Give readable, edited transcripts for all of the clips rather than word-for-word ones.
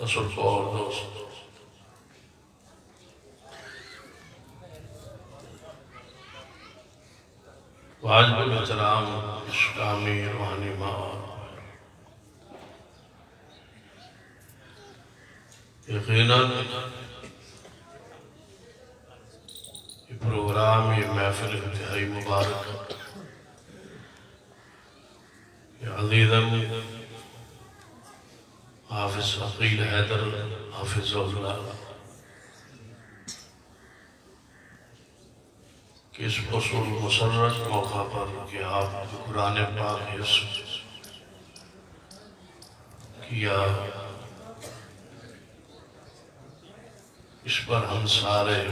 اصل کو اور دوست واجب الاحترام اسلامی روحانی ماں یقیناً یہ پروگرام یہ محفل انتہائی مبارک یہ عزیزم حافظ عقیل حیدر حافظ اللہ کہ اس اصول مسرت موقع پر کہ آپ قرآن پاک حفظ کیا اس پر ہم سارے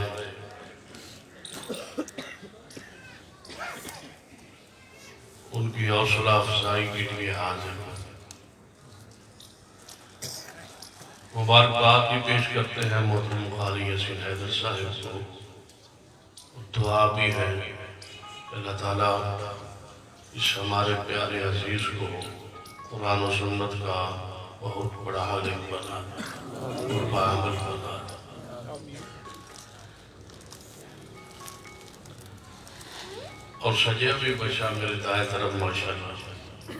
ان کی حوصلہ افزائی کے لیے حاضر ہیں مبارکباد بھی پیش کرتے ہیں محترم قاری یاسین حیدر صاحب کو اور دعا بھی ہے کہ اللہ تعالیٰ اس ہمارے پیارے عزیز کو قرآن و سنت کا بہت بڑا عالم بنا اور باعمل بنا اور سجا بھی بچہ میرے دائیں طرف ماشاءاللہ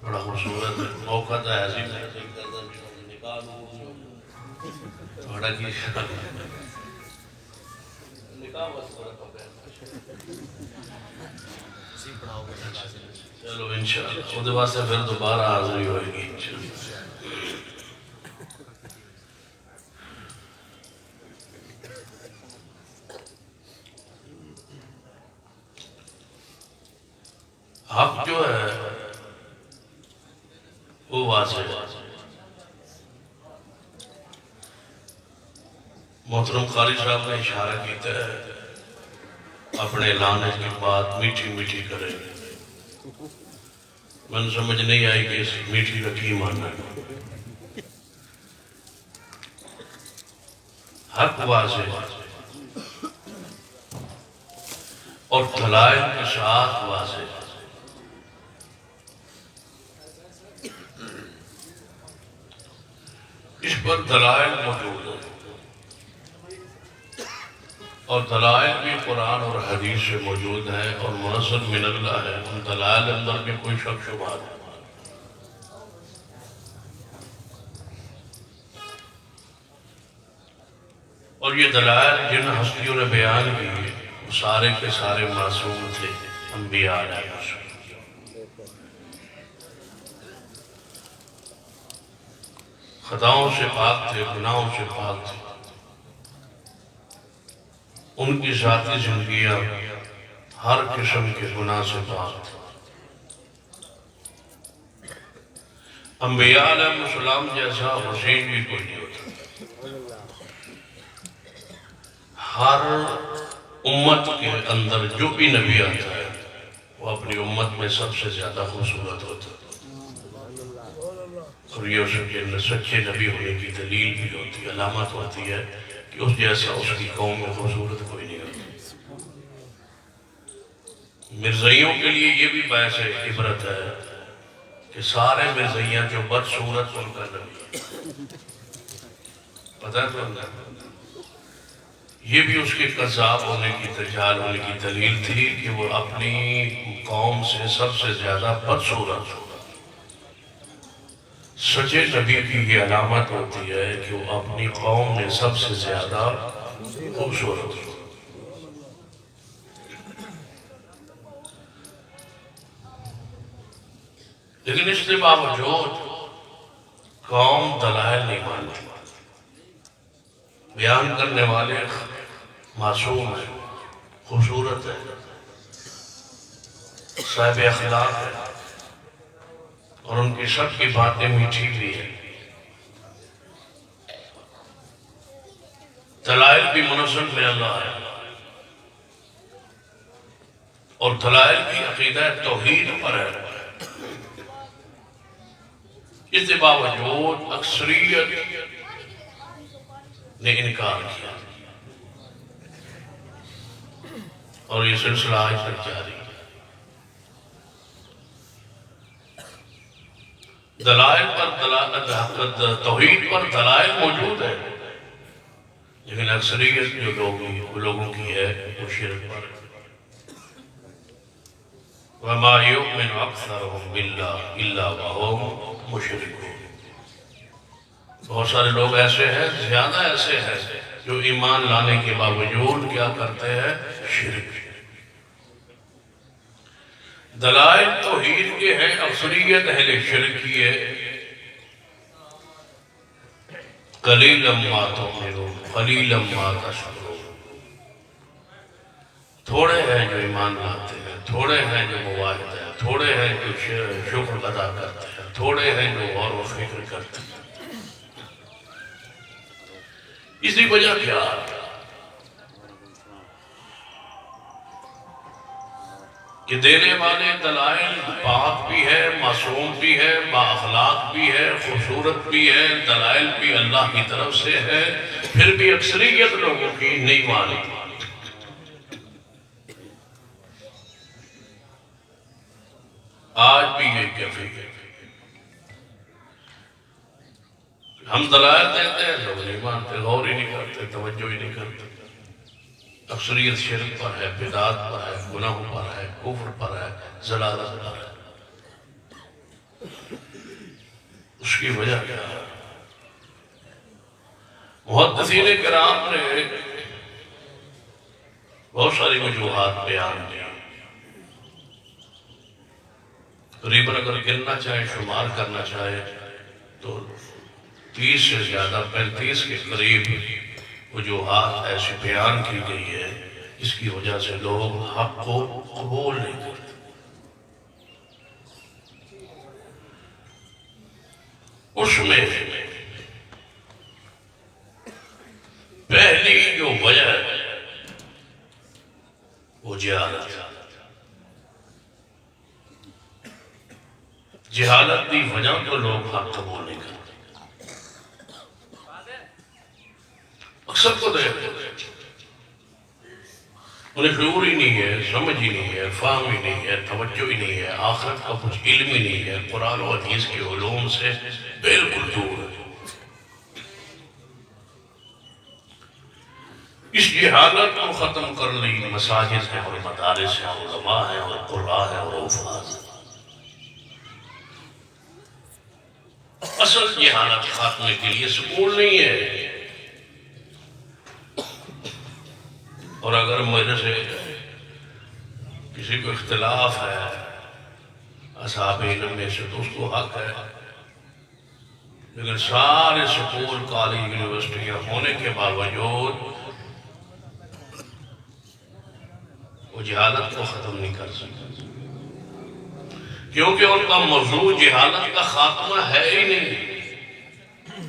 بڑا خوبصورت ہے موقع تھا عزیز ہے بڑا کی چلو انشاءاللہ خود واسطے پھر دوبارہ حاضری ہوئے گی انشاءاللہ حق جو ہے وہ واضح ہے محترم قاری صاحب نے اشارہ کیتا ہے اپنے اعلان کی بات میٹھی میٹھی کرے من سمجھ نہیں آئی کہ اس میٹھی کا کی معنی ہے حق واضح اور دلائل کے ساتھ واضح اس پر دلائل موجود ہے اور دلائل بھی قرآن اور حدیث سے موجود ہیں اور منزل من اللہ ہے ان دلائل اندر بھی کوئی شک شبہ نہیں اور یہ دلائل جن ہستیوں نے بیان کی وہ سارے کے سارے معصوم تھے انبیاء علیہ السلام خطاؤں سے پاک تھے گناہوں سے پاک تھے ان کی ذاتی زندگیاں ہر قسم کے گناہ سے پاک تھے انبیاء علیہ السلام جیسا حسین بھی کوئی نہیں ہوتا ہر امت کے اندر جو بھی نبی آتا ہے وہ اپنی امت میں سب سے زیادہ خوبصورت ہوتا ہے اور یہ اس کے سچے نبی ہونے کی دلیل بھی ہوتی ہے علامت ہوتی ہے کہ اس جیسا اس کی قوم میں خوبصورت کوئی نہیں ہوتی مرزائیوں کے لیے یہ بھی باعث عبرت ہے کہ سارے مرزائیاں جو بدصورت ان کا نبی پتہ ہے تو یہ بھی اس کے قذاب ہونے کی دجال ہونے کی دلیل تھی کہ وہ اپنی قوم سے سب سے زیادہ بدصورت ہو سچے نبی کی یہ علامت ہوتی ہے کہ وہ اپنی قوم میں سب سے زیادہ خوبصورت ہو لیکن اس کے باوجود قوم دلائل نہیں مانتی بیان کرنے والے معصوم ہیں خوبصورت ہے صاحب اخلاق ہے اور ان کی سب کی باتیں میٹھی بھی ہیں دلائل بھی منظم میں اللہ ہے اور دلائل بھی عقیدہ توحید پر ہے اس کے باوجود اکثریت نے انکار کیا اور یہ سلسلہ آج تک جاری ہے دلائل پر توحید پر دلائل موجود ہے، لیکن اکثریت جو لوگوں کی ہے وہ شرک پر۔ وَمَا يُؤْمِنُ أَكْثَرُهُمْ بِاللَّهِ إِلَّا وَهُمْ مُشْرِكُونَ۔ بہت سارے لوگ ایسے ہیں، زیادہ ایسے ہیں جو ایمان لانے کے باوجود کیا کرتے ہیں؟ شرک۔ دلائل توحید کے ہیں، اکثریت اہل شرک کی ہے۔ قَلِيلًا مَا تُؤْمِنُونَ قَلِيلًا مَا تَشْكُرُونَ۔ تھوڑے ہیں جو ایمان لاتے ہیں، تھوڑے ہیں جو موحد ہیں، تھوڑے ہیں جو شکر ادا کرتے ہیں، تھوڑے ہیں جو غور و فکر کرتے ہیں۔ اسی وجہ کیا کہ دینے والے دلائل پاک بھی ہے، معصوم بھی ہے، با اخلاق بھی ہے، خوبصورت بھی ہے، دلائل بھی اللہ کی طرف سے ہے، پھر بھی اکثریت لوگوں کی نہیں مانی۔ آج بھی یہ کیفیت ہے، ہم دلائل دیتے ہیں، لوگ نہیں مانتے، غور ہی نہیں کرتے، توجہ ہی نہیں کرتے۔ اکثریت شرک پر ہے، بدعات پر ہے، گناہ پر ہے، کفر پر ہے، ضلالت پر ہے۔ اس کی وجہ کیا ہے؟ محدثین کرام نے بہت ساری وجوہات بیان کی۔ قریباً اگر گننا چاہے، شمار کرنا چاہے تو 30 سے زیادہ 35 کے قریب وجوہات ایسی بیان کی گئی ہے جس کی وجہ سے لوگ حق کو قبول نہیں کرتے۔ اس میں پہلی جو وجہ ہے وہ جہالت ہے۔ جہالت کی وجہ تو لوگ حق قبول نہیں کرتے۔ اکثر کو دیکھتے انہیں شعور ہی نہیں ہے، سمجھ ہی نہیں ہے، فہم ہی نہیں ہے، توجہ ہی نہیں ہے، آخرت کا کچھ علم ہی نہیں ہے، قرآن و حدیث کے علوم سے بالکل دور ہے۔ اس جہالت کو ختم کر لی مساجد ہیں اور مدارس ہیں، علماء ہیں اور قراء ہیں اور حفاظ ہیں۔ اصل جہالت خاتمے کے لیے سکول نہیں ہے۔ اور اگر میرے سے کسی کو اختلاف ہے اصحاب علم میں سے تو اس کو حق ہے، لیکن سارے سکول، کالج، یونیورسٹیاں ہونے کے باوجود وہ جہالت کو ختم نہیں کر سکتے، کیونکہ ان کا موضوع جہالت کا خاتمہ ہے ہی نہیں۔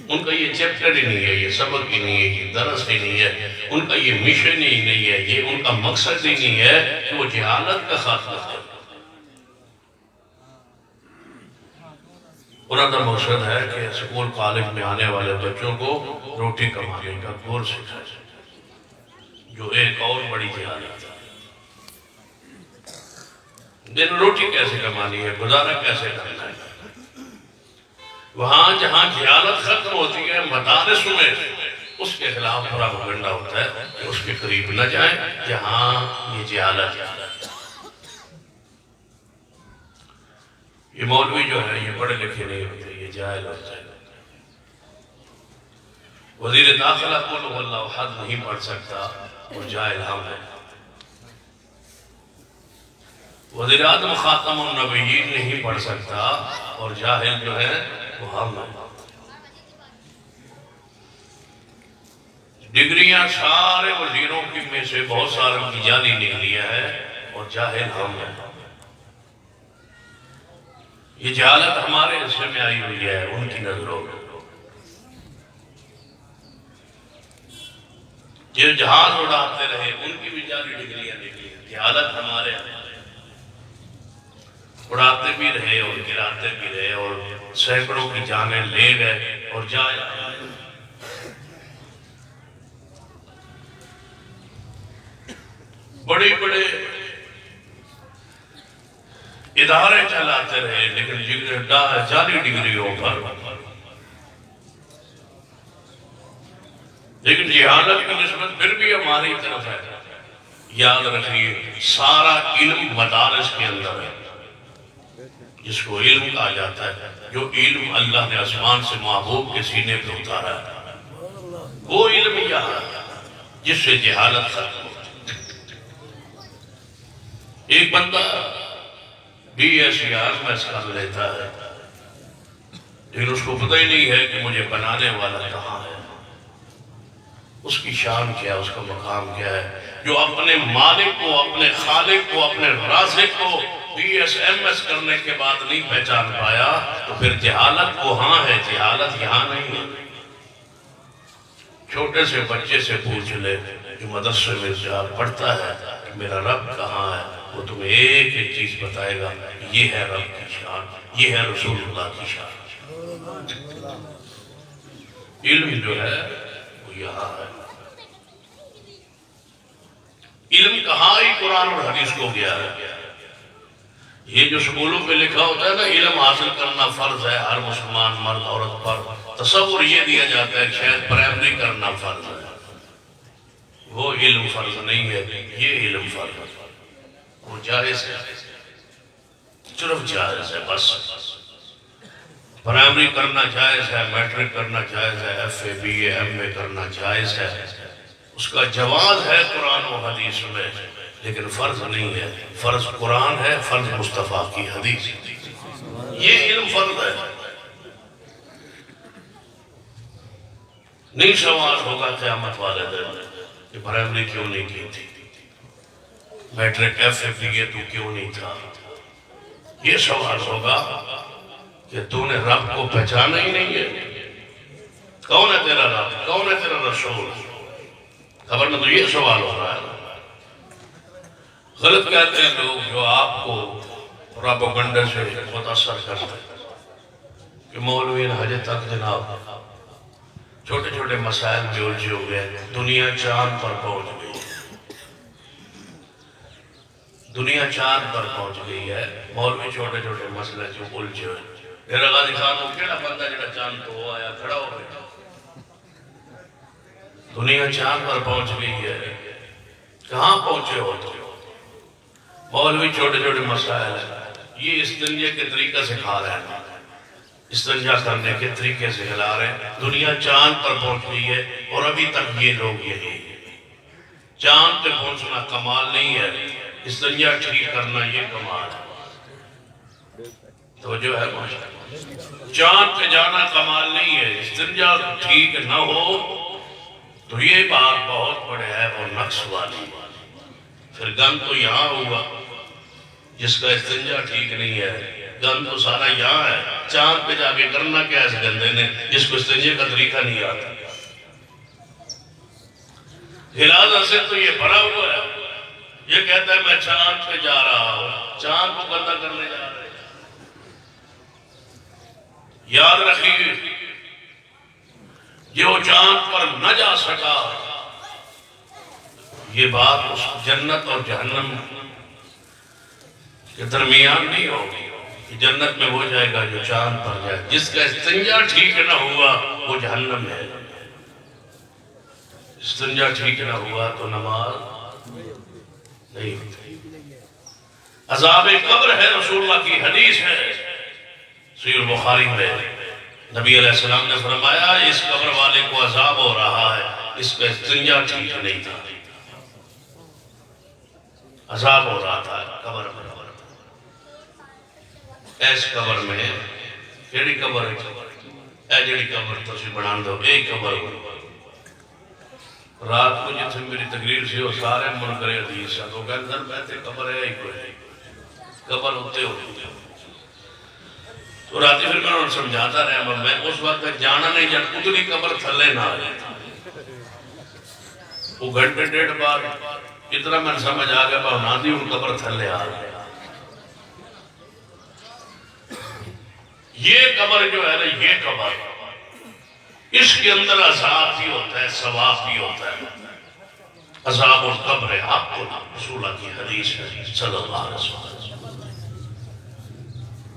ان کا یہ چیپٹر ہی نہیں ہے، یہ سبق ہی نہیں ہے، یہ درس ہی نہیں ہے، ان کا یہ مشن ہی نہیں ہے، یہ ان کا مقصد ہی نہیں ہے کہ وہ جہالت کا خاتمہ کرے۔ انہوں کا مقصد ہے کہ اسکول کالج میں آنے والے بچوں کو روٹی کمانے کا گور سکھا جائے، جو ایک اور بڑی جہالت ہے۔ دن روٹی کیسے کمانی ہے، گزارا کیسے کرنا ہے۔ وہاں جہاں جہالت ختم ہوتی ہے مدارس میں، اس کے خلاف پورا پروپیگنڈا ہوتا ہے کہ اس کے قریب نہ جائیں جہاں یہ جہالت ہے۔ یہ مولوی جو ہے یہ پڑھے لکھے نہیں ہوتے، یہ جاہل ہوتے ہیں۔ وزیر داخلہ قل هو اللہ احد نہیں پڑھ سکتا اور جاہل ہم ہیں۔ وزیر اعظم خاتم النبیین نہیں پڑھ سکتا اور جاہل جو ہے وہ ہم ہیں۔ ڈگریاں سارے وزیروں کی میں سے بہت ساروں کی جعلی نکلی ہے اور جاہل ہم ہیں۔ یہ جہالت ہمارے حصے میں آئی ہوئی ہے، ان کی نظروں میں۔ جو جہاز اڑاتے رہے ان کی بھی جعلی ڈگریاں نکلی ہیں، جہالت ہمارے اڑاتے بھی رہے اور گراتے بھی رہے اور سینکڑوں کی جانیں لے گئے اور جائے۔ بڑے بڑے ادارے چلاتے رہے لیکن جعلی ڈگریوں پر، لیکن جہالت کی نسبت پھر بھی ہماری طرف ہے۔ یاد رکھیے سارا علم مدارس کے اندر ہے، جس کو علم کہا جاتا ہے، جو علم اللہ نے آسمان سے محبوب کے سینے پہ اتارا ہے، وہ علم یہاں ہے جس سے جہالت ختم ہو۔ ایک بندہ بھی ایسی آزمائش کر لیتا ہے لیکن اس کو پتہ ہی نہیں ہے کہ مجھے بنانے والا کہاں ہے، اس کی شان کیا ہے، اس کا مقام کیا ہے۔ جو اپنے مالک کو، اپنے خالق کو، اپنے رازق کو BSMS کرنے کے بعد نہیں پہچان پایا تو پھر جہالت وہاں ہے، جہالت یہاں نہیں ہے۔ چھوٹے سے بچے سے پوچھ لے جو مدرسے میں جا پڑھتا ہے کہ میرا رب کہاں ہے، وہ تمہیں ایک ایک چیز بتائے گا، یہ ہے رب کی شان، یہ ہے رسول اللہ کی شان۔ علم جو ہے وہ یہاں ہے۔ علم کہاں ہی قرآن اور حدیث کو گیا ہے۔ یہ جو سکولوں پہ لکھا ہوتا ہے نا علم حاصل کرنا فرض ہے ہر مسلمان مرد عورت پر، تصور یہ دیا جاتا ہے کہ شاید پرائمری کرنا فرض ہے۔ وہ علم فرض نہیں ہے، یہ علم فرض ہے، وہ جائز ہے، صرف جائز ہے بس۔ پرائمری کرنا جائز ہے، میٹرک کرنا جائز ہے، FA BA MA کرنا جائز ہے، اس کا جواز ہے قرآن و حدیث میں، لیکن فرض نہیں ہے۔ فرض قرآن ہے، فرض مصطفیٰ کی حدیث، یہ علم فرض ہے۔ نہیں سوال ہوگا قیامت والے دن کہ پرائمری کیوں نہیں کی تھی، میٹرک FA BA تو کیوں نہیں تھا۔ یہ سوال ہوگا کہ تو نے رب کو پہچانا ہی نہیں ہے، کون ہے تیرا رب، کون ہے تیرا رسول۔ خبر میں تو یہ سوال ہو رہا ہے۔ غلط کہتے ہیں لوگ جو آپ کو پروپیگنڈے سے متاثر کرتے ہیں کہ مولوی حج تک جناب چھوٹے چھوٹے مسائل میں الجھے ہوئے ہیں، دنیا چاند پر پہنچ گئی، دنیا چاند پر پہنچ گئی ہے، مولوی چھوٹے چھوٹے مسئلے جو الجھے ہوئے۔ میرا غازی خان وہ کیڑا بندہ جڑا چاند تو ہو آیا کھڑا ہو گیا، دنیا چاند پر پہنچ گئی ہے، کہاں پہنچے ہو تو؟ مولوی چھوٹے چھوٹے مسائل ہیں، یہ استنجے کے طریقہ سے کھا رہے ہیں، استنجا کرنے کے طریقے سے ہلا رہے ہیں۔ دنیا چاند پر پہنچ گئی ہے اور ابھی تک یہ لوگ یہی چاند پہ پہنچنا کمال نہیں ہے، استنجا ٹھیک کرنا یہ کمال ہے۔ توجہ ہے ماشاءاللہ، چاند پہ جانا کمال نہیں ہے، استنجا ٹھیک نہ ہو تو یہ بات بہت بڑے ہے اور نقص والی۔ پھر گند تو یہاں ہوا جس کا استنجا ٹھیک نہیں ہے، گند تو سارا یہاں ہے، چاند پہ جا کے کرنا کیا اس گندے نے جس کو استنجے کا طریقہ نہیں آتا۔ غلازہ سے تو یہ بھرا ہوا ہے، یہ کہتا ہے میں چاند پہ جا رہا ہوں، چاند کو گندہ کرنے جا رہے ہیں۔ یاد رکھیے جو چاند پر نہ جا سکا، یہ بات اس جنت اور جہنم کے درمیان نہیں ہوگی کہ جنت میں وہ جائے گا جو چاند پر جائے، جس کا استنجا ٹھیک نہ ہوا وہ جہنم ہے۔ استنجا ٹھیک نہ ہوا تو نماز نہیں ہوتی۔ عذاب قبر ہے، رسول اللہ کی حدیث ہے صحیح بخاری میں، نبی علیہ السلام نے فرمایا اس قبر والے کو عذاب ہو رہا ہے، اس کا استنجا ٹھیک نہیں تھا، عذاب ہو رہا تھا قبر میں۔ ایس قبر میں کیڑی قبر ہے، اے جڑی قبر تسی بنا دو اے قبر ہو۔ رات کو جن سے میری تقریر سے وہ سارے منکر حدیث ہے تو کہتے ہیں بیتے قبر ہے ہی کوئی قبر ہوتے ہوتے۔ تو راتی پھر میں انہوں نے سمجھاتا رہا، میں اس وقت تک جانا نہیں جان اتنی قبر تھلے نہ آئے، وہ گھنٹے ڈیڑھ بار اتنا میں سمجھ آگیا بہنا دی ان قبر تھلے آ گیا۔ یہ قبر جو ہے نا، یہ قبر اس کے اندر عذاب بھی ہوتا ہے، ثواب بھی ہوتا ہے۔ عذاب القبر آپ کو رسول اللہ کی حدیث ہے صلی اللہ علیہ وسلم۔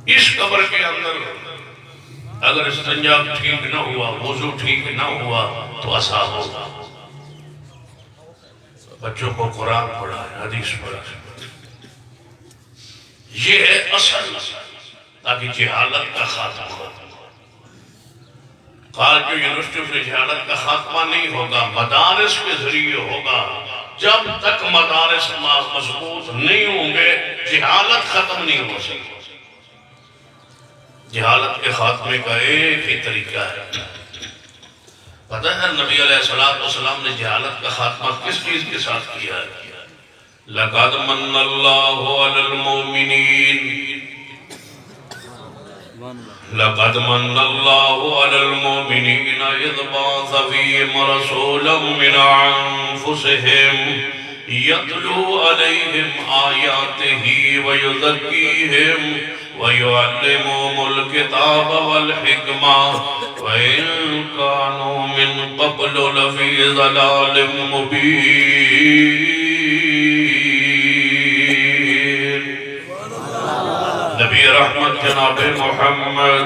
اس قبر کے اندر اگر استنجا ٹھیک نہ ہوا، وضو ٹھیک نہ ہوا تو عذاب ہوگا۔ بچوں کو قرآن پڑھا ہے، حدیث پڑھا ہے، یہ ہے اصل، تاکہ جہالت کا خاتمہ ہو۔ کالج یونیورسٹیوں سے جہالت کا خاتمہ نہیں ہوگا، مدارس کے ذریعے ہوگا۔ جب تک مدارس مضبوط نہیں ہوں گے جہالت ختم نہیں ہو سکتی۔ جہالت کے خاتمے کا ایک ہی طریقہ ہے، پتہ ہے نبی علیہ السلام نے جہالت کا خاتمہ کس چیز کے ساتھ کیا ہے؟ لَقَدْ مَنَّ اللَّهُ عَلَى الْمُؤْمِنِينَ لَقَدْ مَنَّ اللَّهُ عَلَى الْمُؤْمِنِينَ إِذْ بَعَثَ فِيهِمْ رَسُولًا مِّنْ أَنفُسِهِمْ يَتْلُو عَلَيْهِمْ آيَاتِهِ وَيُزَكِّيهِمْ وَيُعَلِّمُهُمُ الْكِتَابَ وَالْحِكْمَةَ وَإِن كَانُوا مِن قَبْلُ لَفِي ضَلَالٍ مُّبِينٍ۔ نبی رحمت جناب محمد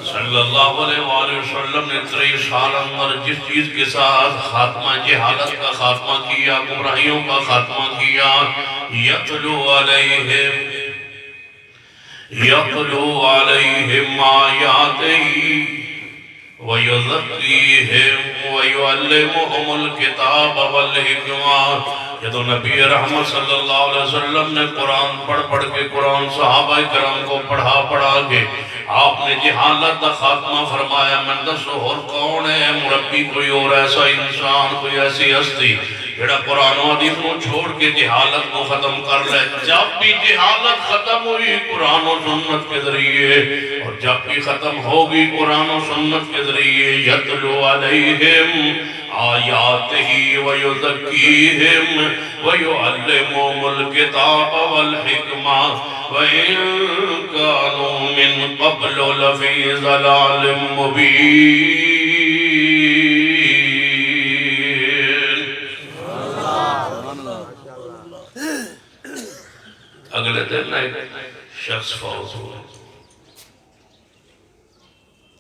صلی اللہ علیہ وآلہ وسلم نے 23 سال اندر جس چیز کے ساتھ خاتمہ جہالت کا خاتمہ کیا، گمراہیوں کا خاتمہ کیا، یتلو علیہم آیاتہ وَيُذَكِّيهِمْ وَيُعَلِّمُهُمُ الْكِتَابَ وَالْحِكْمَةَ۔ جدو نبی رحمت صلی اللہ علیہ وسلم نے قرآن پڑھ کے قرآن صحابہ کرام کو پڑھا کے آپ نے جہالت کا خاتمہ فرمایا۔ میں دسو اور کون ہے مربی؟ کوئی اور ایسا انسان، کوئی ایسی ہستی جڑا قرآن و حدیث کو چھوڑ کے جہالت کو ختم کر لے؟ جب بھی جہالت ختم ہوئی قرآن و سنت کے ذریعے، اور جب بھی ختم ہوگی قرآن و سنت کے ذریعے، یتلو علیہم آیاتہ ویزکیہم ویعلمہم الکتاب والحکمہ وَإِن كَانُوا مِن قَبْلُ لَفِي ضَلَالٍ مُّبِينٍ۔ اگلے دن ایک شخص فوت ہوا،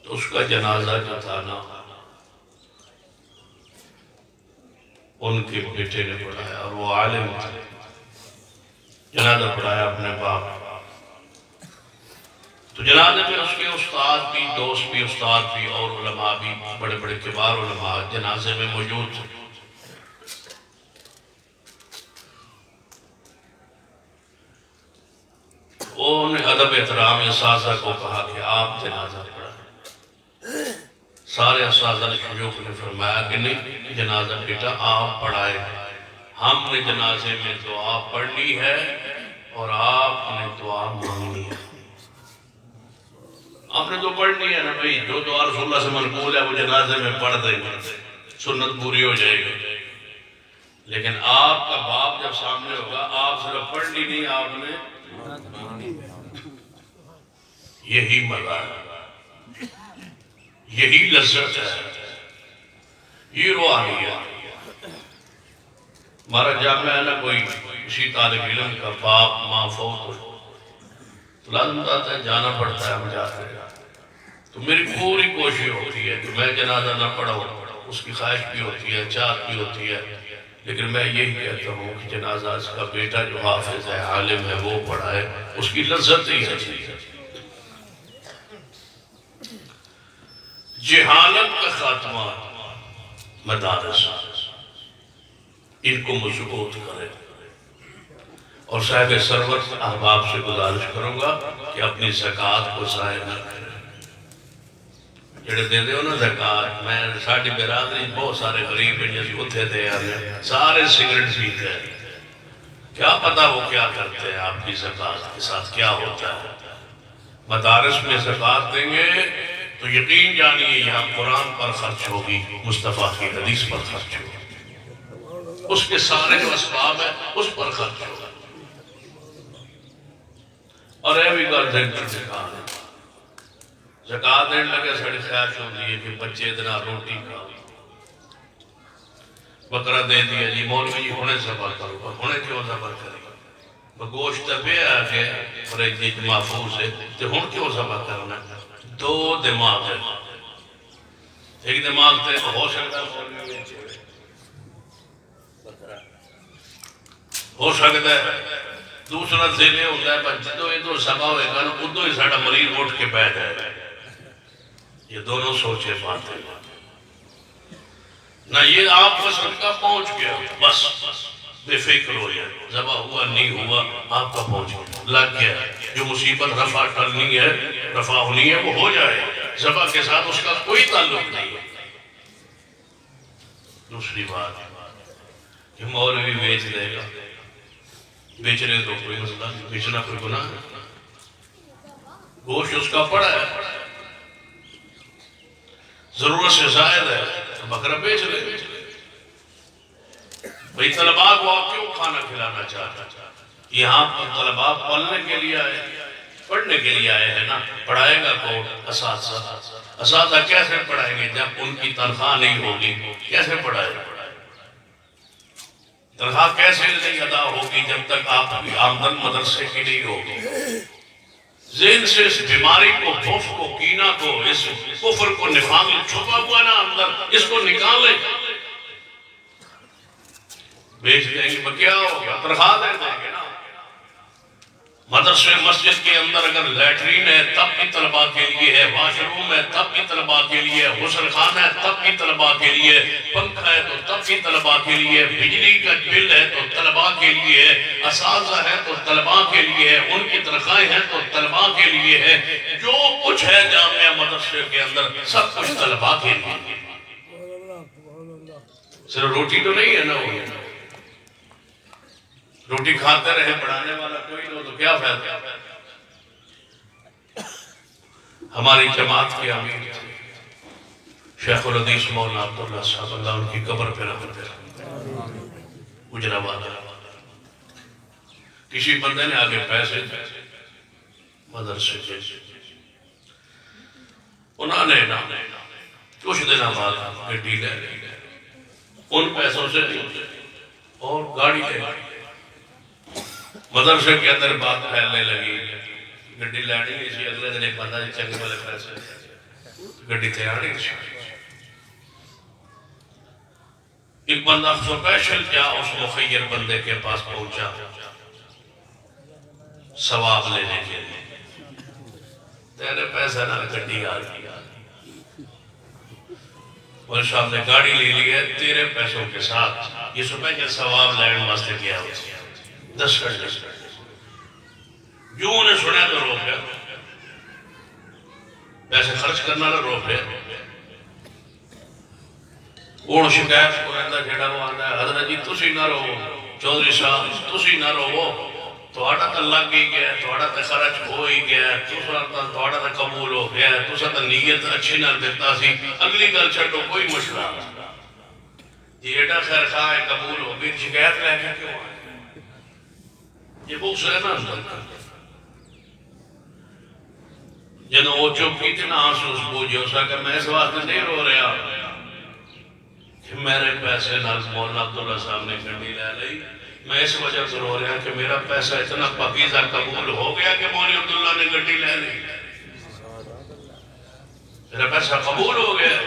تو اس کا جنازہ جو تھا نا ان کے بیٹے نے پڑھایا، اور وہ عالم تھے، جنازہ پڑھایا اپنے باپ۔ تو جنازے میں اس کے استاد بھی، دوست بھی، استاد بھی، اور علماء بھی، بڑے بڑے کبار علماء جنازے میں موجود تھے۔ انہوں نے ادب احترام اساتذہ کو کہا کہ آپ جنازہ پڑھائیں۔ سارے اساتذہ نے شیوخ نے فرمایا کہ نہیں، جنازہ بیٹا آپ پڑھائیں، ہم نے جنازے میں دعا پڑھنی ہے اور آپ نے دعا مانگنی ہے۔ آپ نے تو پڑھنی ہے نا بھائی، جو دعا رسول اللہ سے منقول ہے وہ جنازے میں پڑھ دیں گے، سنت پوری ہو جائے گی۔ لیکن آپ کا باپ جب سامنے ہوگا، آپ صرف پڑھنی نہیں، آپ نے یہی مزہ ہے، یہی لذت ہے، یہ روحانیت۔ ہمارا جامعہ ہے نا، کوئی کسی طالب علم کا باپ ماں فوت ہو تو لازم ہوتا ہے جانا پڑتا ہے، ہم جاتے ہیں۔ تو میری پوری کوشش ہوتی ہے کہ میں جنازہ نہ پڑھوں، اس کی خواہش بھی ہوتی ہے، چاہت بھی ہوتی ہے، لیکن میں یہی کہتا ہوں کہ جنازہ اس کا بیٹا جو حافظ ہے، عالم ہے، وہ پڑھائے، اس کی لذت ہی ہے۔ جہالت کا خاتمہ، مدارس ان کو مضبوط کرے، اور صاحب سرور احباب سے گزارش کروں گا کہ اپنی زکوٰۃ کو ضائع نہ کریں۔ جڑے دے دے ہو نا زکوٰۃ، میں ساڑھی برادری بہت سارے غریب ہیں جیسے اتھے دے آنے، سارے سگریٹ پیتے ہیں، کیا پتا وہ کیا کرتے ہیں، آپ کی زکوٰۃ کے ساتھ کیا ہوتا ہے۔ مدارس میں زکوٰۃ دیں گے تو یقین جانیے یہاں قرآن پر خرچ ہوگی، مصطفیٰ کی حدیث پر خرچ ہوگی، اس کے سارے جو اسباب ہیں اس پر خرچ ہوگا۔ اور اے بھی گل دن کر زکاة ہے، زکاة دین لگے سڑی خیاش ہوتی ہے کہ بچے اتنا روٹی کھا، بکرہ دے دیا جی، مولوی جی ہونے صبر کرو، ہونے کیوں صبر کرے، گوشت پہ آ کے اور ایک جیت محفوظ ہے تو ہن کیوں ذبح کرنا؟ دو دماغ ہے، ایک دماغ تے ہو سکتا ہے، دوسرا ذہن ہوتا ہے پر جدو ادھر ذبح ہوئے گا ادھر ہی ساڈا مریض اٹھ کے بیٹھ جائے گا۔ یہ دونوں سوچے بات ہے نہ، یہ آپ کا صدقہ پہنچ گیا بس بے فکر ہو جائے، ذبح ہوا نہیں ہوا آپ کا پہنچ گیا، لگ گیا، جو مصیبت رفع ٹلنی ہے رفع ہونی ہے وہ ہو جائے، ذبح کے ساتھ اس کا کوئی تعلق نہیں ہے۔ دوسری بات کہ مولوی بیچ دے گا، بیچنے تو کوئی مسئلہ نہیں، بیچنا کوئی گناہ نہیں، گوشت اس کا پڑا ہے، ضرورت سے زائد ہے تو بکرا بیچ لے۔ بھئی طلباء کو آپ کیوں کھانا کھلانا چاہتا؟ یہاں پر طلباء پڑھنے کے لیے آئے، پڑھنے کے لیے آئے ہیں نا، پڑھائے گا کون؟ اساتذہ۔ اساتذہ کیسے پڑھائیں گے جب ان کی تنخواہ نہیں ہوگی؟ کیسے پڑھائے گا؟ تنخواہ کیسے نہیں ادا ہوگی جب تک آپ کی آمدن مدرسے کی نہیں ہوگی؟ ذہن سے اس بیماری کو، خوف کو، کینہ کو، اس کفر کو، نفاق چھپا ہوا نا اندر، اس کو نکالیں۔ بیچ دیں گے کیا ہوگا؟ تنخواہ دے دیں گے نا۔ مدرسے مسجد کے اندر اگر لیٹرین ہے تب بھی طلباء کے لیے ہے، واش روم ہے تب بھی طلباء کے لیے، غسل خانہ ہے تب بھی طلباء کے لیے، پنکھا ہے تو تب بھی طلباء کے لیے، بجلی کا بل ہے تو طلباء کے لیے ہے، اساتذہ ہے تو طلباء کے لیے ہے، ان کی تنخواہیں ہیں تو طلباء کے لیے ہے، جو کچھ ہے جامعہ مدرسے کے اندر سب کچھ طلباء کے لیے۔ صرف روٹی تو نہیں ہے نا، وہ روٹی کھاتے رہے پڑھانے والا کوئی نہ تو کیا فائدہ؟ ہماری جماعت کے امیر تھے شیخ الحدیث مولانا عبداللہ صاحب، اللہ ان کی قبر پہ رحمت کرے، گجرآباد۔ کسی بندے نے آگے پیسے مدرسے سے، انہوں نے کچھ دن بعد گڈی لے لی، ان پیسوں سے اور گاڑی لے لی۔ مدرسے کے اندر بات پھیلنے لگی، گڈی لینی نہیں سی، اگلے دن ایک بندہ جی چنگے والے پیسے گڈی تیار نہیں سی، ایک بندہ سپیشل کیا اس مخیر بندے کے پاس پہنچا ثواب لینے کے لیے، تیرے پیسے نہ گڈی آ گئی، اور صاحب نے گاڑی لے لی ہے تیرے پیسوں کے ساتھ، یہ سپیشل ثواب لین واسطے کیا ہوئی 10 گھنٹے۔ جو انہیں سنیا تو روک گیا، پیسے خرچ کرنا نہ روک گیا، وہ شکایت کو رہتا جڑا وہ آتا ہے، حضرت جی تسی نہ رہو، چودھری صاحب تسی نہ رہو، تھوڑا تا لگ ہی گیا، تھوڑا تا خرچ ہو ہی گیا، تھوڑا تا قبول ہو گیا، تسا تا نیت اچھی نہ دیتا سی، اگلی گل چھٹو کوئی مشکل جی ایڈا خیر خواہ ہے قبول ہو گئی، شکایت لے کے کیوں آئے؟ یہ بغض ہے نا اندر۔ جنہوں وہ چپ کی تھی نا آنسوس بوجھے، اس کا کہ میں اس واسطے نہیں رو رہا کہ میرے پیسے نال مولانا عبداللہ صاحب نے گڈی لے لئی، میں اس وجہ سے رو رہا کہ میرا پیسہ اتنا پاکیزہ قبول ہو گیا کہ مولانا عبداللہ نے گڈی لے لی، میرا پیسہ قبول ہو گیا۔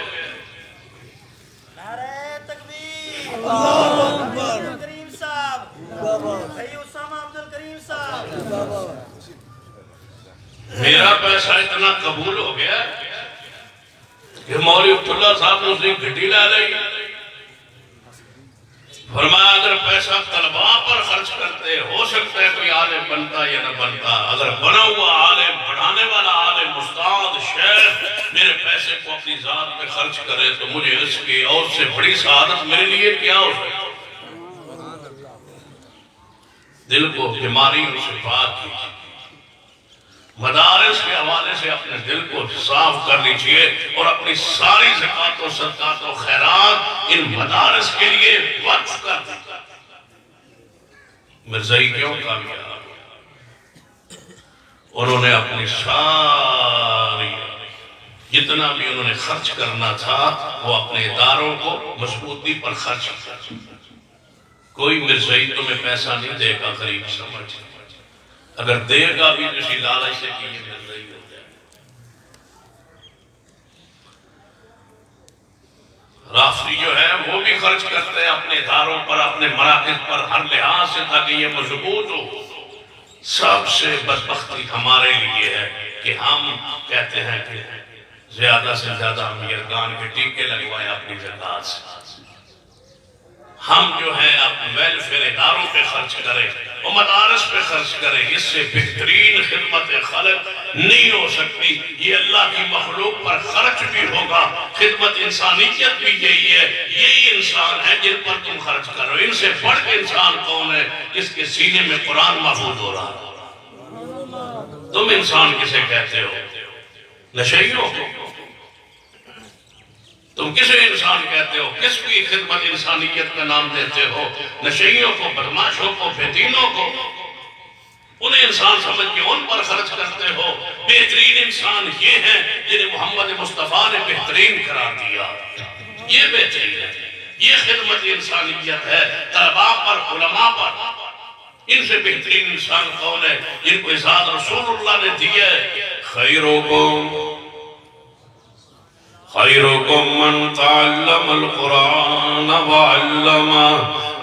نعرہ تکبیر، اللہ اکبر، عبد الکریم صاحب، بھائی اسامہ عبد الکریم صاحب، میرا پیسہ اتنا قبول ہو گیا کہ مولانا عبداللہ صاحب نے اس نے گھٹی لے لئی۔ فرمایا اگر پیسہ طلباء پر خرچ کرتے ہو سکتا ہے کوئی عالم بنتا یا نہ بنتا، اگر بنا ہوا عالم، بڑھانے والا عالم، استاد، شیخ میرے پیسے کو اپنی ذات پہ خرچ کرے تو مجھے اس کی اور سے بڑی سعادت میرے لیے کیا ہو سکتا؟ دل کو بیماریوں سے پاک کیجیے، مدارس کے حوالے سے اپنے دل کو صاف کر لیجئے اور اپنی ساری زکوٰۃ و صدقات و خیرات ان مدارس کے لیے وقف کر دیں۔ مرزائی کیوں کامیاب؟ انہوں نے اپنی ساری جتنا بھی انہوں نے خرچ کرنا تھا وہ اپنے اداروں کو مضبوطی پر خرچ کر۔ کوئی مرزائی تمہیں پیسہ نہیں دے گا غریب سمجھ، اگر دے گا بھی کسی لالچ سے کہ یہ مل رہی ہو جائے. رافضی جو ہے وہ بھی خرچ کرتے ہیں اپنے اداروں پر، اپنے مراکز پر، ہر لحاظ سے تاکہ یہ مضبوط ہو. سب سے بدبختی ہمارے لیے ہے کہ ہم کہتے ہیں کہ زیادہ سے زیادہ ہم یرغان کے ٹیکے لگوائیں اپنی زکوٰۃ سے. ہم جو ہے اب ویلفیئر اداروں پہ خرچ کریں اور مدارس پہ خرچ کریں. اس سے بہترین خدمت خلق نہیں ہو سکتی. یہ اللہ کی مخلوق پر خرچ بھی ہوگا. خدمت انسانیت بھی یہی ہے. یہی انسان ہے جن پر تم خرچ کرو. ان سے بڑھ کے انسان کون ہے جس کے سینے میں قرآن محفوظ ہو رہا ہے؟ تم انسان کسے کہتے ہو؟ نشیوں کو. تم کسے انسان کہتے ہو؟ کس کی خدمت انسانیت کا نام دیتے ہو؟ نشیوں کو، بدماشوں کو، فیتینوں کو. انہیں انسان سمجھ کے ان پر خرچ کرتے ہو. بہترین انسان یہ ہیں جنہیں محمد مصطفیٰ نے بہترین قرار دیا. یہ بہترین ہے. یہ خدمت انسانیت ہے. طلباء پر، علماء پر. ان سے بہترین انسان کون ہے جن کو اجازت رسول اللہ نے دی ہے؟ خیرکم من تعلم القرآن وعلمہ.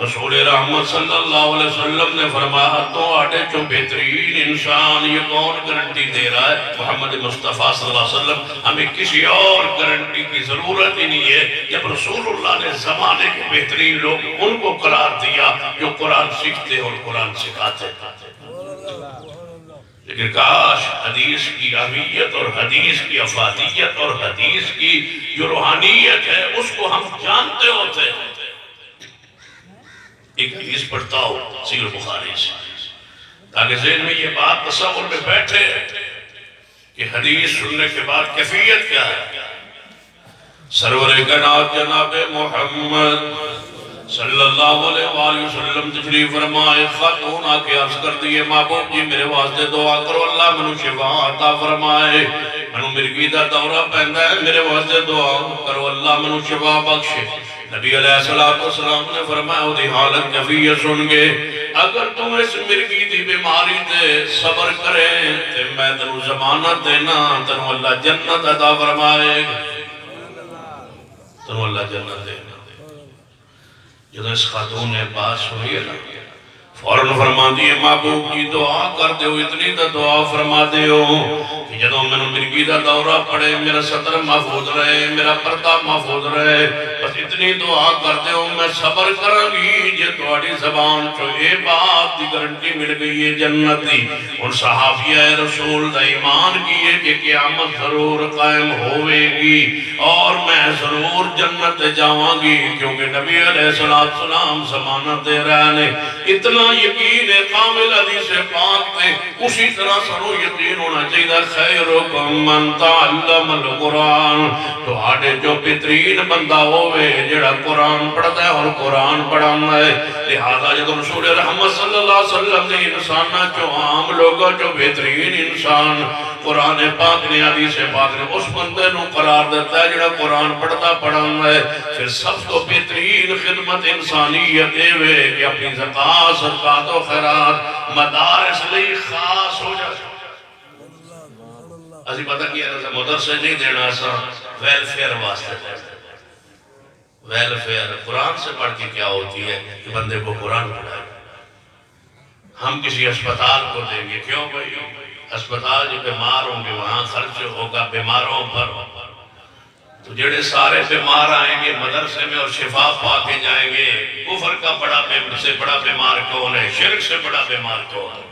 رسول رحمت صلی اللہ علیہ وسلم نے فرمایا تو آٹے جو بہترین انسان. یہ کون گارنٹی دے رہا ہے؟ محمد مصطفیٰ صلی اللہ علیہ وسلم. ہمیں کسی اور گارنٹی کی ضرورت ہی نہیں ہے. جب رسول اللہ نے زمانے کے بہترین لوگ ان کو قرار دیا جو قرآن سیکھتے اور قرآن سکھاتے. لیکن کاش حدیث کی اہمیت اور حدیث کی افادیت اور حدیث کی جو روحانیت ہے اس کو ہم جانتے ہوتے. ایک حدیث پڑھتا ہو صحیح بخاری سے تاکہ ذہن میں یہ بات تصور میں بیٹھے کہ حدیث سننے کے بعد کیفیت کیا ہے. سرور کائنات جناب محمد صلی اللہ علیہ وآلہ وسلم تشریف فرمائے. خاتون آکے عرض کر دیئے محبوب جی میرے واسطے دعا کرو اللہ منو شفا عطا فرمائے. منو مرگی دا دورہ پہندا ہے میرے واسطے دعا کرو اللہ منو شفا بخشے. نبی علیہ السلام نے فرمایا وہ دی حالت کیفیت سن گے. اگر تم اس مرگی دی بیماری دے صبر کریں تے میں تنو ضمانت دینا تنو اللہ جنت عطا فرمائے. تنو اللہ جنت دینا. جدو اس خاتون نے بات سنی ہے نا فوراً فرما دیئے محبوب کی دعا کر دے ہو اتنی دا دعا فرما دے ہو کہ جدو میں نے مرگی دا دورہ پڑے میرا صدر محفوظ رہے میرا پردہ محفوظ رہے. بس اتنی دعا کر دے ہو میں صبر کرنگی جے توڑی زبان چو اے بات دی گارنٹی مل گئی ہے جنت دی. ان صحابیہ رسول دا ایمان کیے کہ قیامت ضرور قائم ہوئے گی اور میں ضرور جنت جاواں گی کیونکہ نبی علیہ السلام ضمانت دے رہے نے. اتنا یقین کامل حدیث پاک تے اسی طرح سنو یقین ہونا چاہیے. خیرکم من تعلم القرآن. تو آڑے جو بہترین بندہ ہوئے جڑا قرآن پڑھتا ہے اور قرآن پڑھانا ہے. لہذا جب رسول رحمت صلی اللہ علیہ وسلم نے انسانہ جو عام لوگوں جو بہترین انسان قرآن پاک نے حدیث پاک نے اس بندے نو قرار دیتا ہے جڑا قرآن پڑھتا پڑھانا ہے. پھر سب کو بہترین خدمت انسانیت دے ہوئے کہ اپنی زکاة صدقات و خیرات مدارس لئی خاص ہو جائے. اسی پتہ کیا ہے مدرسے نہیں دینا سا ویلفیئر واسطے پڑھتے. ویلفیئر قرآن سے پڑھ کے کیا ہوتی ہے کہ بندے کو قرآن پڑھائے. ہم کسی اسپتال کو دیں گے کیوں بھائی اسپتال جو بیمار ہوں گے وہاں خرچ ہوگا بیماروں پر. تو جڑے سارے بیمار آئیں گے مدرسے میں اور شفا پا کے جائیں گے. کفر کا بڑا بیمار کون ہے؟ شرک سے بڑا بیمار کون ہے؟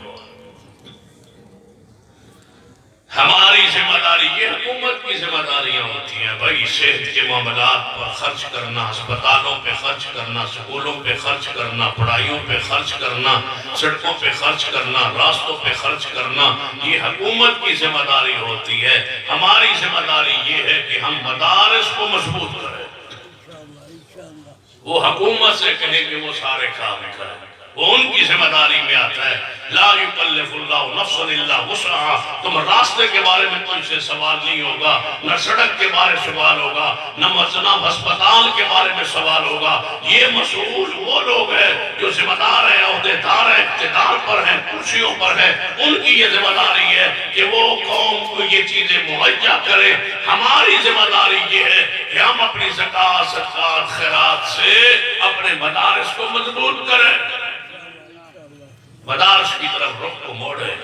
ہماری ذمہ داری یہ حکومت کی ذمہ داریاں ہوتی ہیں بھائی صحت کے معاملات پر خرچ کرنا اسپتالوں پہ خرچ کرنا سکولوں پہ خرچ کرنا پڑھائیوں پہ خرچ کرنا سڑکوں پہ خرچ کرنا راستوں پہ خرچ کرنا یہ حکومت کی ذمہ داری ہوتی ہے. ہماری ذمہ داری یہ ہے کہ ہم مدارس کو مضبوط کریں. وہ حکومت سے کہیں کہ وہ سارے کام کریں وہ ان کی ذمہ داری میں آتا ہے. لا یکلف اللہ نفسا الا وسعها. تم راستے کے بارے میں تم سے سوال نہیں ہوگا، نہ سڑک کے بارے سوال ہوگا، نہ ہسپتال کے بارے میں سوال ہوگا. یہ مسئول وہ لوگ ہیں جو ذمہ دار ہیں، عہدیدار ہیں، اقتدار پر ہیں، کرسیوں پر ہیں. ان کی یہ ذمہ داری ہے کہ وہ قوم کو یہ چیزیں مہیا کریں. ہماری ذمہ داری یہ ہے کہ ہم اپنی زکوٰۃ، صدقات، خیرات سے اپنے مدارس کو مضبوط کریں، مدارس کی طرف رخ کو موڑیں.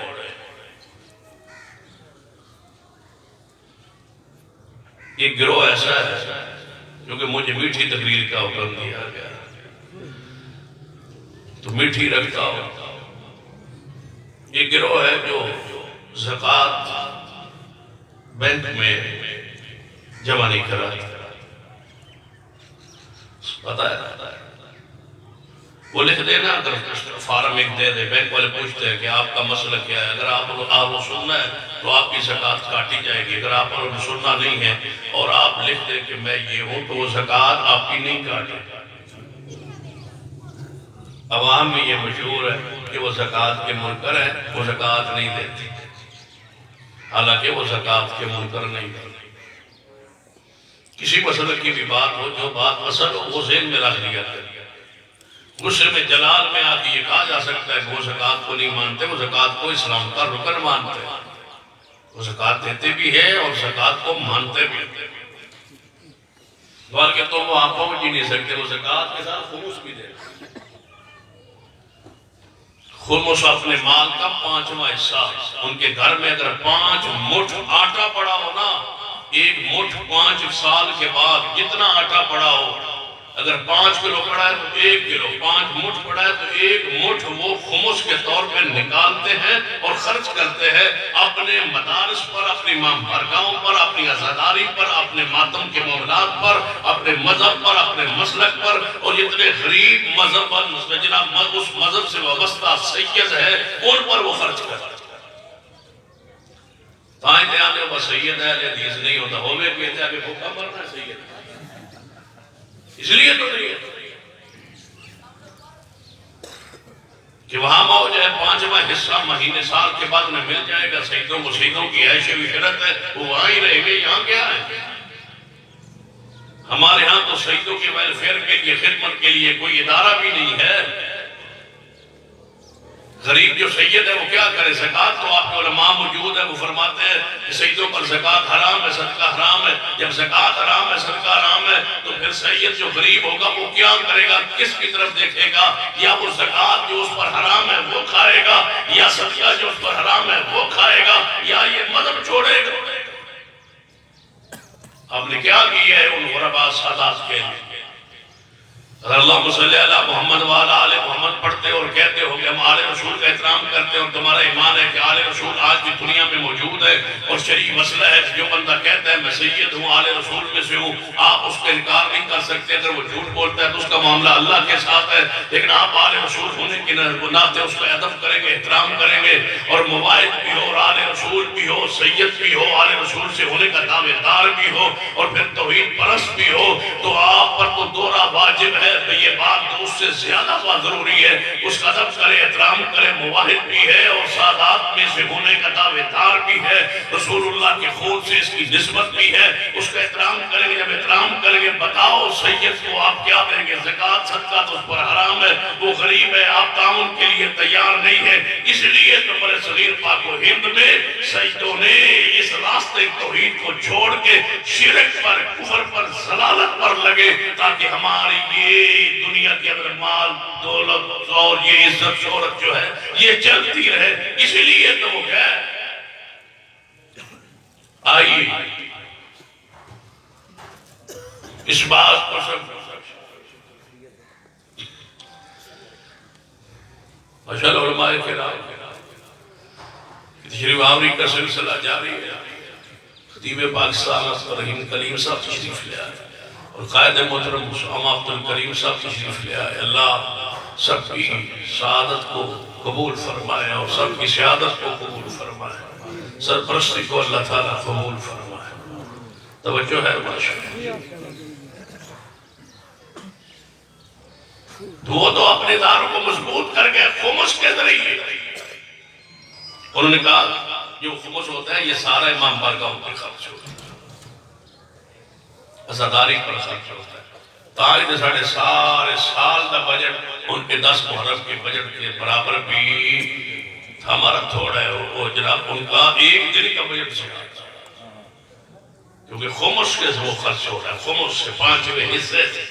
ایک گروہ ایسا ہے جو کہ مجھے میٹھی تقریر کا حکم دیا گیا تو میٹھی رکھتا ہوں. ایک گروہ ہے جو زکوٰۃ بینک میں جمع نہیں کراتا. پتا ہے وہ لکھ دینا، اگر فارم ایک دے دے، بینک والے پوچھتے ہیں کہ آپ کا مسئلہ کیا ہے. اگر آپ کو سننا ہے تو آپ کی زکوٰۃ کاٹی جائے گی. اگر آپ کو سننا نہیں ہے اور آپ لکھ دیں کہ میں یہ ہوں تو وہ زکوٰۃ آپ کی نہیں کاٹے. عوام میں یہ مشہور ہے کہ وہ زکوٰۃ کے منکر ہیں، وہ زکوٰۃ نہیں دیتے، حالانکہ وہ زکوٰۃ کے منکر نہیں دیتے. کسی مسئلے کی بھی بات ہو، جو بات اصل ہو وہ ذہن میں رکھ لیا کرے. غصے میں جلال میں آ کے یہ کہا جا سکتا ہے کہ وہ زکوٰۃ کو نہیں مانتے، وہ زکوٰۃ کو اسلام کا رکن مانتے ہیں. وہ زکوٰۃ دیتے بھی ہے اور زکوٰۃ کو مانتے بھی ہیں، بلکہ تو وہ آپ پہنچ ہی نہیں سکتے. وہ زکوٰۃ کے ساتھ خمس بھی دے. خمس اپنے مال کا 5واں حصہ. ان کے گھر میں اگر 5 مٹھ آٹا پڑا ہو نا، ایک مٹھ 5 سال کے بعد جتنا آٹا پڑا ہو، اگر 5 کلو پڑا ہے تو 1 کلو، 5 مٹھ پڑا ہے تو 1 مٹھ وہ خمس کے طور پہ نکالتے ہیں اور خرچ کرتے ہیں اپنے مدارس پر، اپنی بارگاہوں پر، اپنی عزاداری پر، اپنے ماتم کے معاملات پر، اپنے مذہب پر، اپنے مسلک پر. اور جتنے غریب مذہب جناب اس مذہب سے وابستہ سید ہے ان پر وہ خرچ کرتے ہیں. تائیں دھیان دے وہ سید ہے حدیث نہیں ہوتا، ہوئے کہتے ہیں کہ بھوکا مرنا ہے سید، اس لیے تو نہیں ہے کہ وہاں موج ہے 5واں حصہ مہینے سال کے بعد انہیں مل جائے گا. سیدوں کو سیدوں کی عیش و عشرت ہے، وہ وہاں ہی رہیں گے. یہاں کیا ہے؟ ہمارے ہاں تو سیدوں کے ویلفیئر کے لیے، خدمت کے لیے کوئی ادارہ بھی نہیں ہے. غریب جو سید ہے وہ کیا کرے؟ زکوٰۃ تو آپ کے علماء موجود ہیں، وہ فرماتے ہیں کہ سیدوں پر زکوٰۃ حرام ہے، صدقہ حرام ہے. جب زکوٰۃ حرام ہے، صدقہ حرام ہے تو پھر سید جو غریب ہوگا وہ کیا کرے گا؟ کس کی طرف دیکھے گا؟ یا وہ زکوٰۃ جو اس پر حرام ہے وہ کھائے گا، یا صدقہ جو اس پر حرام ہے وہ کھائے گا، یا یہ مذہب چھوڑے گا؟ ہم نے کیا کیا ہے ان غرباء سادات کے لیے؟ اگر اللہم صلی علی محمد وعلی آل محمد پڑھتے اور کہتے ہو کہ ہم آل رسول کا احترام کرتے ہیں اور تمہارا ایمان ہے کہ آل رسول آج بھی دنیا میں موجود ہے اور شرعی مسئلہ ہے، جو بندہ کہتا ہے میں سید ہوں، آل رسول میں سے ہوں، آپ اس کا انکار نہیں کر سکتے. اگر وہ جھوٹ بولتا ہے تو اس کا معاملہ اللہ کے ساتھ ہے، لیکن آپ آل رسول ہونے کے ناطے اس کا ادب کریں گے، احترام کریں گے. اور موائد بھی ہو اور آل رسول بھی ہو، سید بھی ہو، آل رسول سے ہونے کا دعوے دار بھی ہو، اور پھر توحید پرست بھی ہو، تو آپ پر تو دورہ واجب ہے. یہ بات تو اس سے زیادہ بات ضروری ہے، اس کا ادب کرے، احترام کرے. مواحد بھی ہے اور سادات میں سے ہونے کا دعوے دار بھی ہے، رسول اللہ کے خون سے اس کی نسبت بھی ہے، اس کا احترام کریں گے. جب احترام کریں گے بتاؤ سید کو آپ کیا دیں گے؟ زکوٰۃ صدقہ تو اس پر حرام ہے، وہ غریب ہے، آپ تعاون کے لیے تیار نہیں ہے. اس لیے تو بڑے صغیر پاک و ہند میں سیدوں نے اس راستے توحید کو چھوڑ کے شرک پر، کفر پر، ضلالت پر لگے تاکہ ہماری یہ دنیا کے اندر مال دولت اور یہ عزت شہرت جو ہے یہ چلتی رہے. اس لیے تو وہ کہے آئیے اس بات کو سب ماشاءاللہ علماء کرام تشریف آوری کا سلسلہ جاری ہے. خطیب پاکستان اصغر رحیم کلیم صاحب تشریف لے آئے اور قائد محترم مسلم عبد الکریم صاحب تشریف لے آئے. اللہ سب کی سعادت کو قبول فرمائے اور سب کی سعادت کو قبول فرمائے، سرپرستی کو اللہ تعالیٰ قبول فرمائے. توجہ ہے ماشاءاللہ. وہ تو اپنے اداروں کو مضبوط کر کے خمس کے ذریعے انہوں نے کہا جو خمس ہوتا ہے یہ سارا امام بارگاہوں پر خرچ ہوتا ہے، عزاداری پر خرچ ہوتا ہے، تاکہ ساڑھے سارے سال دا بجٹ ان کے 10 محرم کے بجٹ کے برابر بھی ہمارا تھوڑا ہے، وہ جناب ان کا ایک دن کا بجٹ سے کیونکہ خمس کے وہ خرچ ہو رہا ہے، خمس سے 5ویں حصے سے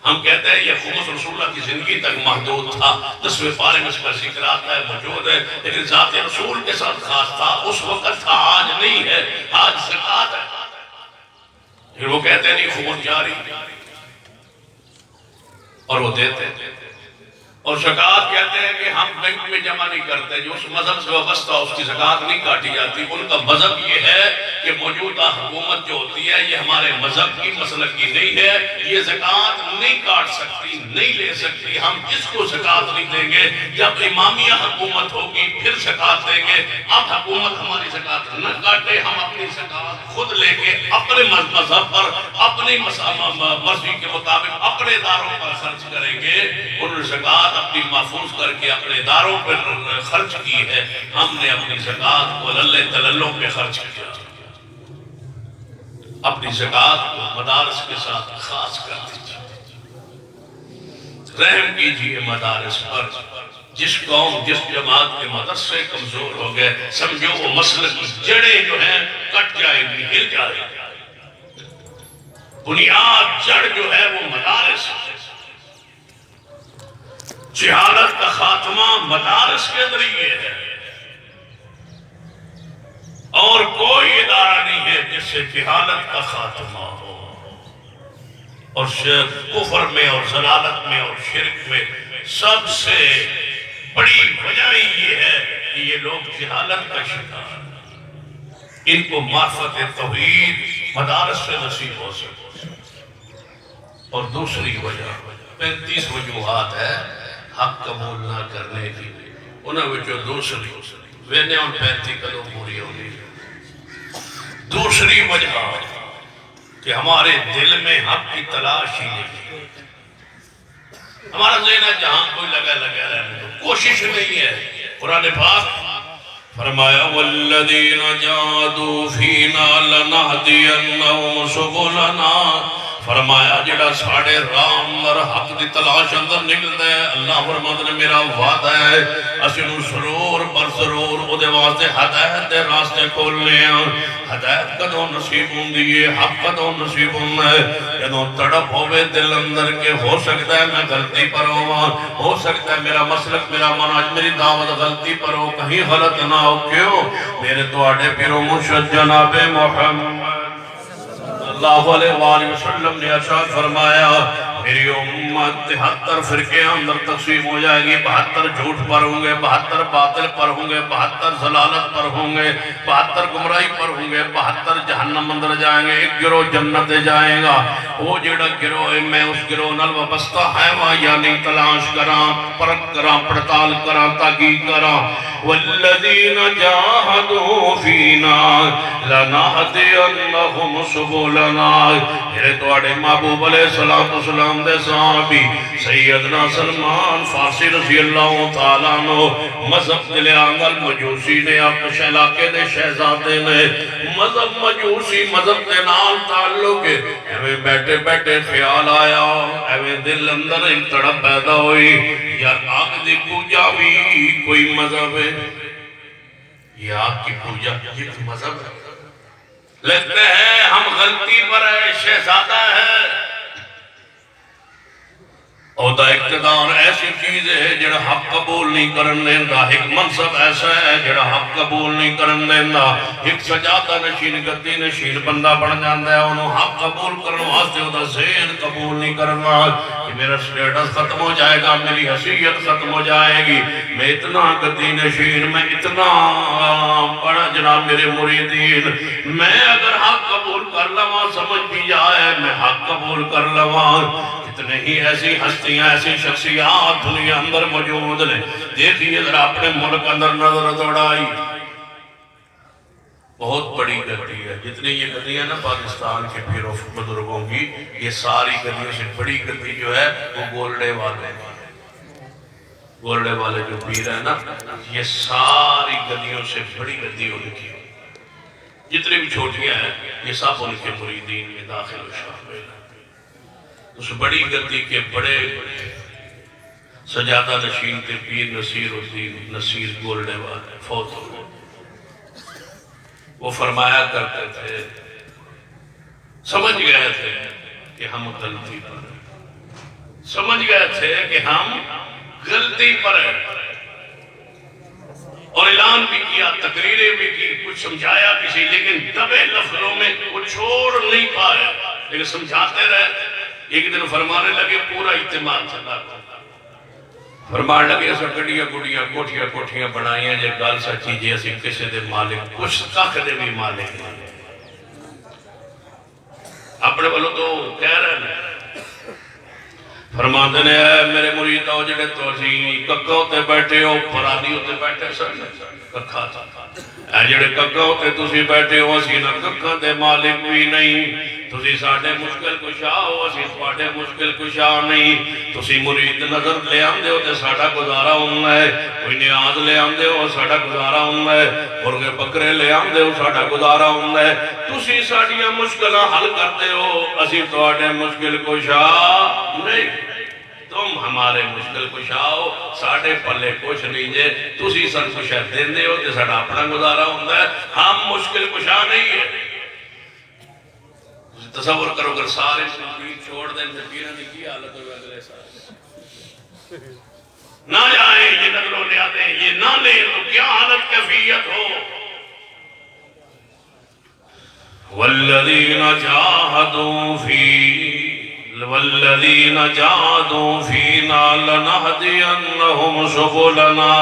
ہم کہتے ہیں یہ خمس رسول اللہ کی زندگی تک محدود تھا، 10ویں پارے میں اس کا ذکر آتا ہے، موجود ہے، لیکن ذات رسول کے ساتھ خاص تھا، اس وقت تھا، آج نہیں ہے، آج زکوٰۃ ہے۔ پھر وہ کہتے ہیں نہیں خمس جاری اور وہ دیتے ہیں، اور زکوٰۃ کہتے ہیں کہ ہم بینک میں جمع نہیں کرتے، جو اس مذہب سے وابستہ اس کی زکوٰۃ نہیں کاٹی جاتی۔ ان کا مذہب یہ ہے کہ موجودہ حکومت جو ہوتی ہے یہ ہمارے مذہب کی مسلک کی نہیں ہے، یہ زکوٰۃ نہیں کاٹ سکتی، نہیں لے سکتی، ہم اس کو زکوٰۃ نہیں دیں گے، جب امامیہ حکومت ہوگی پھر زکوٰۃ دیں گے، اب حکومت ہماری زکوٰۃ نہ کاٹے، ہم اپنی زکوٰۃ خود لے کے اپنے مذہب پر اپنی مرضی کے مطابق اپنے اداروں پر خرچ کریں گے۔ انہوں نے زکوٰۃ اپنی محفوظ کر کے اپنے اداروں پر خرچ کی ہے، ہم نے اپنی زکوٰۃ کو للے تللوں پہ خرچ کیا، اپنی زکوٰۃ کو مدارس کے ساتھ خاص کر دیجیے، رحم کیجیے مدارس پر۔ جس قوم جس جماعت کے مدرسے کمزور ہو گئے سمجھو وہ مسلک کی جڑیں جو ہیں کٹ جائے گی، ہل جائے گی، بنیاد جڑ جو ہے وہ مدارس ہے۔ جہالت کا خاتمہ مدارس کے ذریعے ہے، اور کوئی ادارہ نہیں ہے جس سے جہالت کا خاتمہ ہو، اور کفر میں اور ضلالت میں اور شرک میں سب سے بڑی وجہ یہ ہے کہ یہ لوگ جہالت کا شکار ہیں، ان کو معرفت توحید مدارس سے نصیب ہو سکے۔ اور دوسری وجہ 35 وجوہات ہے حق قبول نہ کرنے کی، انہوں نے دوسری وینے اور 35 کلو پوری ہوگی۔ دوسری وجہ کہ ہمارے دل میں حق کی تلاش ہی نہیں، ہمارا ذہن ہے جہاں کوئی لگا رہنے دو، کوشش نہیں ہے۔ قرآن پاک فرمایا والذین جاہدوا فینا لنہدینہم سبلنا، فرمایا جڑا ساڑھے رام اور حق دی تلاش اندر نکلتا ہے، اللہ فرماتا نے میرا وعدہ ہے اسی نو ضرور پر ضرور او دے واسطے ہدایت دے راستے کھولنے ہیں۔ ہدایت کدوں نصیب ہوندی ہے، حق کدوں نصیب ہونا ہے جدوں تڑپ ہوئے دل اندر کے ہو سکتا ہے میں غلطی پر ہو سکتا ہے میرا مسلک میرا منہج میری دعوت غلطی پر ہو، کہیں غلط نہ ہو، کیوں میرے تواڈے پیرو مرشد جناب محمد اللہ علیہ وآلہ وسلم نے ارشاد فرمایا میری امت 73 فرقے اندر تقسیم ہو جائے گی، 72 جھوٹ پر ہوں گے، 72 باطل پر ہوں گے، 72 ضلالت پر ہوں گے، 72 گمراہی پر ہوں گے، 72 جہنم اندر جائیں گے، ایک گروہ جنت جائیں گا۔ وہ جڑا گروہ ہے میں اس گروہ نال وابستہ ہے وہاں یعنی تلاش کراں، پرکھ کراں، پڑتال کراں، تحقیق کراں۔ والذین جاہدوا فینا لنہدینہم سبلنا، میرے تواڈے محبوب علیہ السلام دے صحابی سیدنا سلمان فارسی رضی اللہ تعالیٰ عنہ مذہب دلے آنگل مجوسی نے اپنے علاقے دے شہزادے نے مذہب مجوسی مذہب دے نال تعلق ایویں بیٹھے بیٹھے خیال آیا، ایویں دل اندر ایک تڑپ پیدا ہوئی یار آگ دی پوجا بھی کوئی مذہب ہے، یہ آگ کی پوجا یہ مذہب ہے، لگتا ہے ہم غلطی پر ہے، شہزادہ ہے۔ عہدہ اقتدار ایسی چیز ہے جڑا حق قبول نہیں کرن دیندہ، ایک منصب ایسا ہے جڑا حق قبول نہیں کرن دیندہ، ایک سجادہ نشین گدی نشین بندہ بن جاندہ ہے، انہوں حق قبول کرن واسطے عہدہ ذہن قبول نہیں کرنا کہ میرا سٹیٹس ختم ہو جائے گا، میری حیثیت ختم ہو جائے گی، میں اتنا گدی نشین، میں اتنا بڑا جناب میرے مریدین، میں اگر حق قبول کر لواں سمجھ بھی جائے میں حق قبول کر لواں۔ کتنے ہی ایسی ہستیاں ایسی شخصیات دنیا اندر موجود ہیں، دیکھیے ذرا اپنے ملک اندر نظر دوڑائی، بہت بڑی گدی ہے. جتنی یہ گدیاں نا پاکستان کے پیر و بزرگوں کی، یہ ساری گدیوں سے بڑی گدی جو ہے وہ گولڈے والے ہیں. گولڈے والے جو پیر ہیں نا، یہ ساری گدیوں سے بڑی گدی ان کی. جتنے بھی چھوٹیاں ہیں یہ سب ان کے مریدین میں داخل و شامل ہیں. اس بڑی گدی کے بڑے سجادہ نشین کے پیر نصیر الدین نصیر گولڈے والے فوت ہو گئے. وہ فرمایا کرتے تھے، سمجھ گئے تھے کہ ہم غلطی پر ہیں، سمجھ گئے تھے کہ ہم غلطی پر ہیں، اور اعلان بھی کیا، تقریریں بھی کی، کچھ سمجھایا کسی، لیکن دبے لفظوں میں وہ چھوڑ نہیں پائے، لیکن سمجھاتے رہے. ایک دن فرمانے لگے پورا اجتماع چلا، فرمان لگے ایسا گڑیاں گڑیاں کوٹھیاں کوٹھیاں بنائیاں جے گل سچی جے اسی کسے دے مالک کچھ تک دے بھی مالک نہیں. اپنے والوں تو کہہ رہے ہیں، فرماتے نے اے میرے مرید آؤ جڑے تو اسی ککا ہوتے بیٹھے ہو، پرانی ہوتے بیٹھے سن ککا تھا، اے جڑے ککا ہوتے تسی بیٹھے ہو، اسی نہ ککا دے مالک بھی نہیں. تسی ساڑھے مشکل کشا ہو، اسی ساڑھے مشکل کشا نہیں. تسی مرید نظر لے آن دے ہو تے ساڑھا گزارا ہوں ہے، کوئی نیاز لے آن دے ہو ساڑھا گزارا ہوں ہے، مرغے بکرے لے آن دے ہو ساڑھا گزارا ہوں ہے. تسی ساڑھیاں مشکلہ حل کرتے ہو، اسی ساڑھے مشکل کشا نہیں. تم ہمارے مشکل کشا ہو، ساڑھے پلے کچھ نہیں جے. تسی سن کشا دین دے ہو تے ساڑھا اپنا گزارا ہوں ہے، ہم مشکل کشا نہیں ہے. تصور کرو اگر سارے پیر چھوڑ دیں تو پیروں کی کی حالت ہوگا اگلے سال؟ نہ جائیں یہ نقلوں لے آتے ہیں، یہ نہ لیں تو کیا حالت کیفیت ہو. والذین جاہدوا فینا لنہدینہم سبلنا.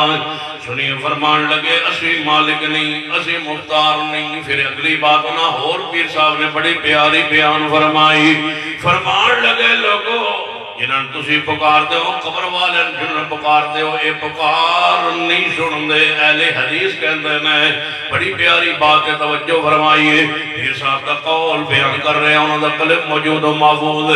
سنیے فرمان لگے اسی مالک نہیں، اسی مختار نہیں. پھر اگلی بات نہ اور پیر صاحب نے بڑی پیاری بیان فرمائی. فرمان لگے لوگو جنہاں تسی پکار دے ہو، قبر والے جنہاں پکار دے ہو، اے پکار نہیں سن دے. اہل حدیث کہندے نے بڑی پیاری بات ہے، توجہ فرمائیے. پیر صاحب کا قول بیان کر رہے ہیں، انہوں نے قلب موجود و محفوظ.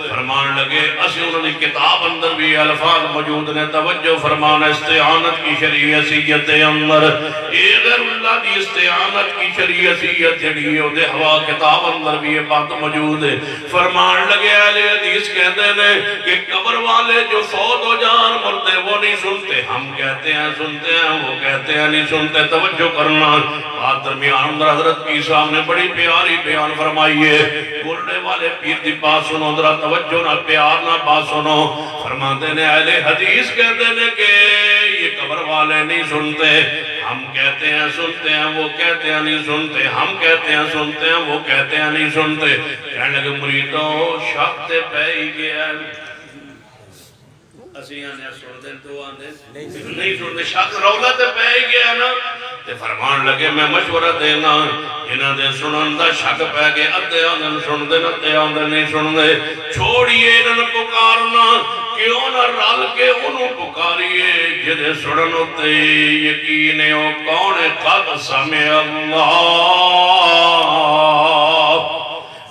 فرمان لگے اسی انہوں نے کتاب اندر بھی الفاظ موجود نے. توجہ فرمان استعانت کی شریعت اندر اے غیر اللہ دی استعانت کی شریعت جڑی ہو دے ہوا کتاب اندر بھی یہ بات موجود ہے. فرمان لگے اہل حدیث کہندے نے کہ قبر والے جو فوت ہو جان مردے وہ نہیں سنتے، ہم کہتے ہیں سنتے ہیں، وہ کہتے ہیں نہیں سنتے. توجہ کرنا بات درمیان اندر حضرت پیر صاحب نے بڑی پیاری بیان فرمائی ہے. گولڈے والے پیر دی بات سنو ذرا، توجہ نہ پیار نہ بات سنو. فرماتے نے اہل حدیث کہتے ہیں کہ یہ قبر والے نہیں سنتے، ہم کہتے ہیں سنتے ہیں، وہ کہتے ہیں نہیں سنتے، ہم کہتے ہیں سنتے ہیں، وہ کہتے ہیں نہیں سنتے. کہنے لگے مریدوں شک تے پہ ہی گیا ہے. اسی آنے سن دیں تو آنے نہیں سنتے، شک رولا تے پہ ہی گیا نا. تے فرمان لگے میں مشورہ دینا، انہاں دے سنن دا شک پہ گئے، ادھے آنے سن دے ادھے آنے نہیں سن دے. چھوڑیے انہاں پکارنا، کیوں نہ رل کے انہوں پکاریے جدے سنن ہوتے یقین ہے او کون ہے. قد سمع اللہ،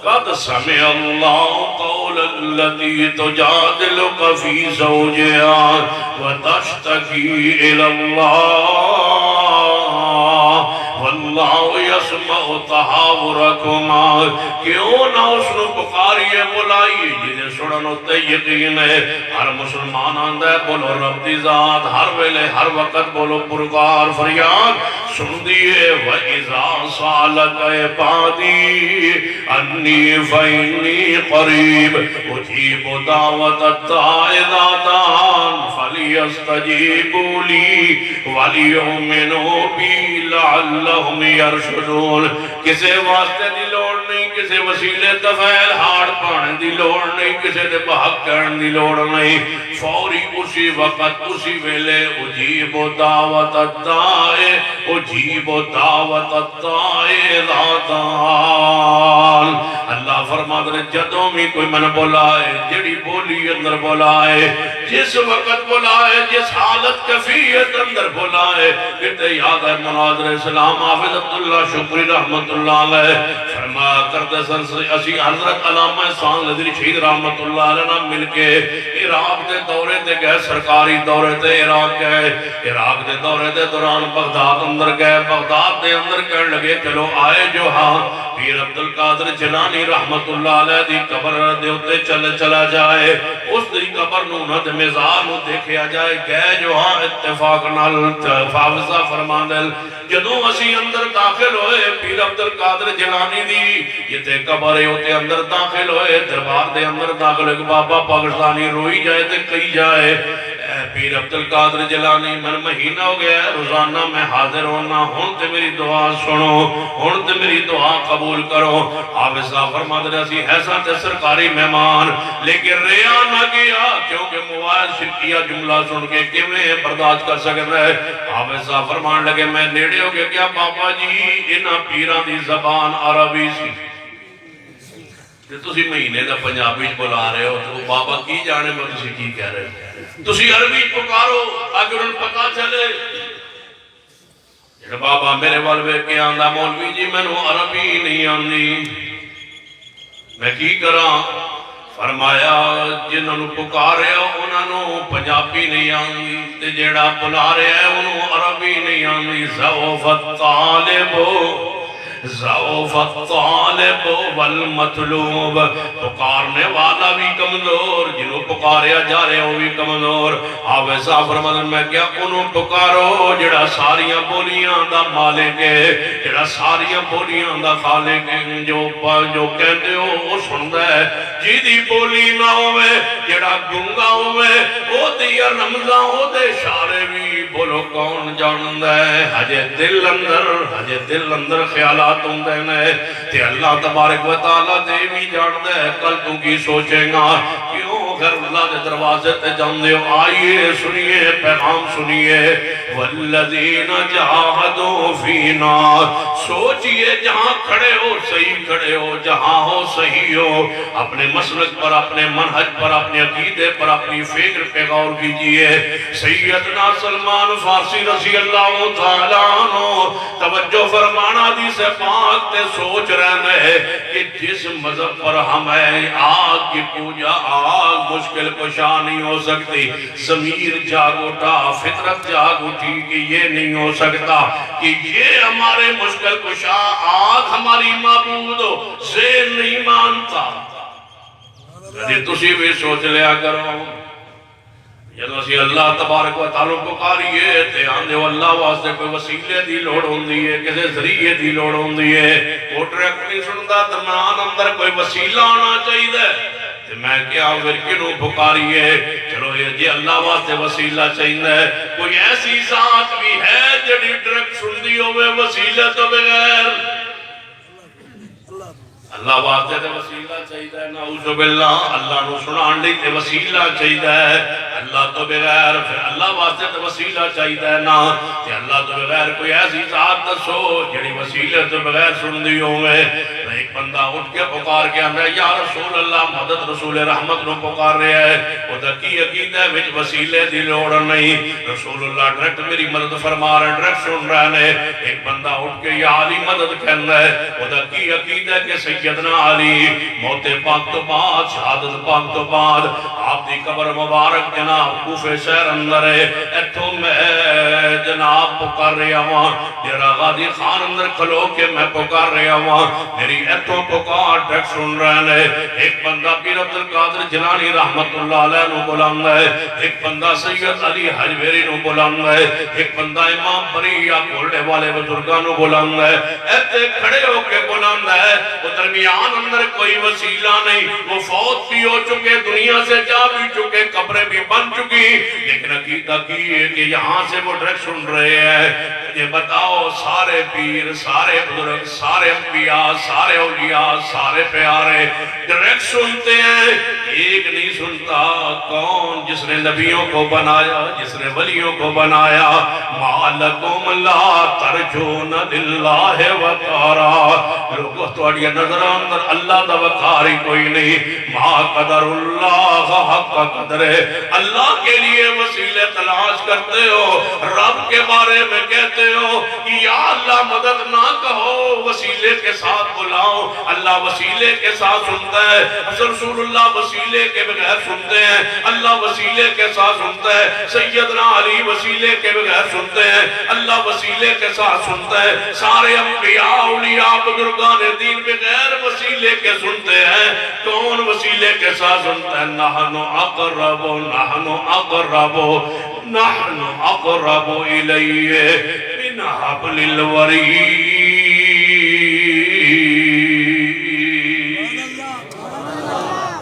قد سمع اللہ قول التي تجادلك في زوجها وتشتكي إلى الله واللہ یسمع تحاورکما. کیوں نہ اس نے پکاریے بلائیے جنہیں سنن ہوتے یقین ہے. ہر مسلمان آندہ ہے بولو رب دی ذات، ہر ویلے ہر وقت بولو پرکار فریاد سن دیئے. وَإِذَا سَأَلَكَ عِبَادِي أَنِّي فَإِنِّي قَرِيبٌ أُجِيبُ دَعْوَةَ الدَّاعِ إِذَا دَعَانِ فَلْيَسْتَجِيبُوا لِي وَلْيُؤْمِنُوا بِي لَعَلَّهُمْ يَرْشُدُونَ. کسے واسطے دی لوڑ نہیں، کسے وسیلے تفیل ہاڑ پانے دی لوڑ نہیں، کسے دے بحق کرن دی لوڑ نہیں. فوری اسی وقت اسی ویلے اجیب دعوت الداعِ، اجیب دعوت الداعِ اذا دعان. اللہ فرماتے ہیں جدوں بھی کوئی من بلائے، جڑی بولی اندر بلائے جس وقت بلائے جس حالت کفیت اندر بلائے کہتے یاد ہے مناظر اسلام حافظ عبداللہ شکری رحمت اللہ علیہ فرمایا کرتے سن اسی حضرت علامہ احسان نظری شہید رحمت اللہ علیہ مل کے عراق دے دورے تے گئے سرکاری دورے تے عراق گئے عراق دے دورے دے دوران بغداد اندر گئے بغداد دے اندر کہنے لگے چلو آئے جو ہاں پیر عبدالقادر جیلانی رحمت اللہ علیہ دی قبر دے اتے چلا جائے اس دی قبر نو ند مزار نو دیکھیا جائے گئے جو ہاں اتفاق نال حافظہ فرمان دل جدوں اسی اندر داخل ہوئے پیر عبدالقادر جیلانی دی یہ تے قبر ہے اتے اندر داخل ہوئے دربار دے اندر داخل ایک بابا پاکستانی روئی جائے تے کئی جائے پیر عبدالقادر جیلانی من مہینہ ہو گیا ہے روزانہ میں حاضر ہونا ہون تے میری دعا سنو ہون تے میری دعا قبول کرو حافظ صاحب فرماتے ہیں اسی ایسا تے سرکاری مہمان لیکن ریا نہ گیا کیونکہ موبائل شرکیہ جملہ سن کے کیویں برداشت کر سکتے ہیں حافظ صاحب فرمان لگے میں نیڑے ہو گیا کیا بابا جی انہاں پیران دی زبان عربی سی تسی مہینے دا پنجابی بلا رہے ہو تو بابا کی جانے میں تسی کی کہہ رہے ہو تسی عربی پکارو اگر ان پتا چلے جڑا بابا میرے والوے کے آندہ مولوی جی میں نو عربی نہیں آندی میں کی کراں فرمایا جنہوں نے پکارے انہوں نے پنجابی نہیں آنگی تے جیڑا بلا رہے ہیں انہوں عربی نہیں آنگی ضعف الطالب والمطلوب پکارنے والا بھی کمزور جنہوں پکاریا جا رہے ہو بھی کمزور حافظ صاحب فرماتے میں کیا انہوں پکارو جڑا ساریاں بولیاں دا مالک ہے جڑا ساریاں بولیاں دا خالق ہے جو کہتے ہو وہ سندا ہے جی دی بولی نہ ہوئے جڑا گنگا ہوئے وہ دیا رمضان ہو دے اشارے بھی بولو کون جاندا ہے ہجے دل اندر خیالات ہوندے نے تے اللہ تبارک و تعالیٰ دے بھی جاندا ہے کل تو کی سوچیں گا کیوں گھر اللہ دے دروازے تے جاندے ہو آئیے سنیے پیغام سنیے والذین جاہدوا فینا سوچئے جہاں کھڑے ہو صحیح کھڑے ہو جہاں ہو صحیح ہو اپنے مسلک پر اپنے منہج پر اپنے عقیدے پر اپنی فکر پہ غور کیجئے سیدنا سلمان فارسی رضی اللہ تعالیٰ عنہ توجہ فرمانا دی سے پاک تے سوچ رہنے ہیں کہ جس مذہب پر ہم ہیں آگ کی پوجا آگ مشکل کشا نہیں ہو سکتی ضمیر جاگ اٹھا فطرت جاگ اٹھی کہ یہ نہیں ہو سکتا کہ یہ ہمارے مشکل کشا آگ ہماری معبود ہو زیر نہیں مانتا یعنی تسی بھی سوچ لیا کرو جب اسی اللہ تبارک و تعالیٰ کو کاریے تے آندے ہو اللہ واسطے کوئی وسیلے دی لوڑ ہوندی ہے کسے ذریعے دی لوڑ ہوندی ہے وہ ٹریک نہیں سنتا درمیان اندر کوئی وسیلہ آنا چاہیے تے میں کیا پھر کنوں پکاریے چلو یہ جی اللہ واسطے وسیلہ چاہیے کوئی ایسی ذات بھی ہے جڑی ٹریک سن دی ہوئے وسیلے تو بغیر اللہ واسطے تے وسیلہ چاہیے نعوذ باللہ اللہ نو سنان لی تے وسیلہ چاہیے اللہ تو بغیر پھر اللہ واسطے تے وسیلہ چاہیے نا کہ اللہ تو بغیر کوئی ایسی ذات دسو جڑی وسیلے تو بغیر سن دی ہوئے ایک بندہ اٹھ کے پکار کے اندر یا رسول اللہ مدد رسول رحمت نو پکار رہے ہیں وہ دکی عقیدہ وچ وسیلے دی لوڑ نہیں رسول اللہ ڈائریکٹ میری مدد فرما رہے ڈائریکٹ سن رہے ہیں ایک بندہ اٹھ کے یا علی مدد کہنا ہے وہ دکی عقیدہ کہ سیدنا علی موت پاک تو بعد شہادت پاک تو بعد آپ دی قبر مبارک جناب کوفے شہر اندر ہے ایتھوں میں جناب پکار رہا ہوں ڈیرہ غازی خان اندر کھلو کے میں پکار رہا ہوں میری ایتھوں پکار ڈھک سن رہے ہیں ایک بندہ پیر عبدالقادر جیلانی رحمت اللہ علیہ نو بلند ہے ایک بندہ سید علی حجویری نو بلند ہے ایک بندہ امام بریہ کھولنے والے بزرگاں نو بلند ہے ایتے کھڑے ہو کے بلند ہے وہ درمیان اندر کوئی وسیلہ نہیں وہ فوت بھی ہو چکے دنیا سے جا بھی چکے قبریں بھی بن چکی لیکن عقیدہ کی ہے کہ یہاں سے وہ ڈرک سن رہے ہیں مجھے بتاؤ سارے پیر، سارے بزرگ، سارے انبیاء، سارے اولیاء، سارے پیارے ڈائریکٹ سنتے ہیں، ایک نہیں سنتا، کون؟ جس نے نبیوں کو بنایا، جس نے ولیوں کو بنایا۔ مَا لَكُمْ لَا تَرْجُونَ لِلَّهِ وَقَارًا، لوگو توڑیا نظر اندر اللہ دا وقار ہی کوئی نہیں۔ مَا قَدَرُ اللَّهَ حَقَّ قَدْرِهِ، اللہ کے لیے وسیلے تلاش کرتے ہو، رب کے بارے میں کہتے ہو یا اللہ مدد نہ کہو، وسیلے کے ساتھ بلاؤ، اللہ وسیلے کے ساتھ سنتا ہے۔ رسول اللہ وسیلے کے بغیر سنتے ہیں، اللہ وسیلے کے ساتھ سنتا ہے۔ سیدنا علی وسیلے کے بغیر سنتے ہیں، اللہ وسیلے کے ساتھ سنتا ہے۔ سارے انبیاء اولیاء بزرگان دین بغیر وسیلے کے سنتے ہیں، کون وسیلے کے ساتھ سنتا ہے؟ نحن اقرب، نحن اقرب، نحن اقرب الیہ من حبل الورید۔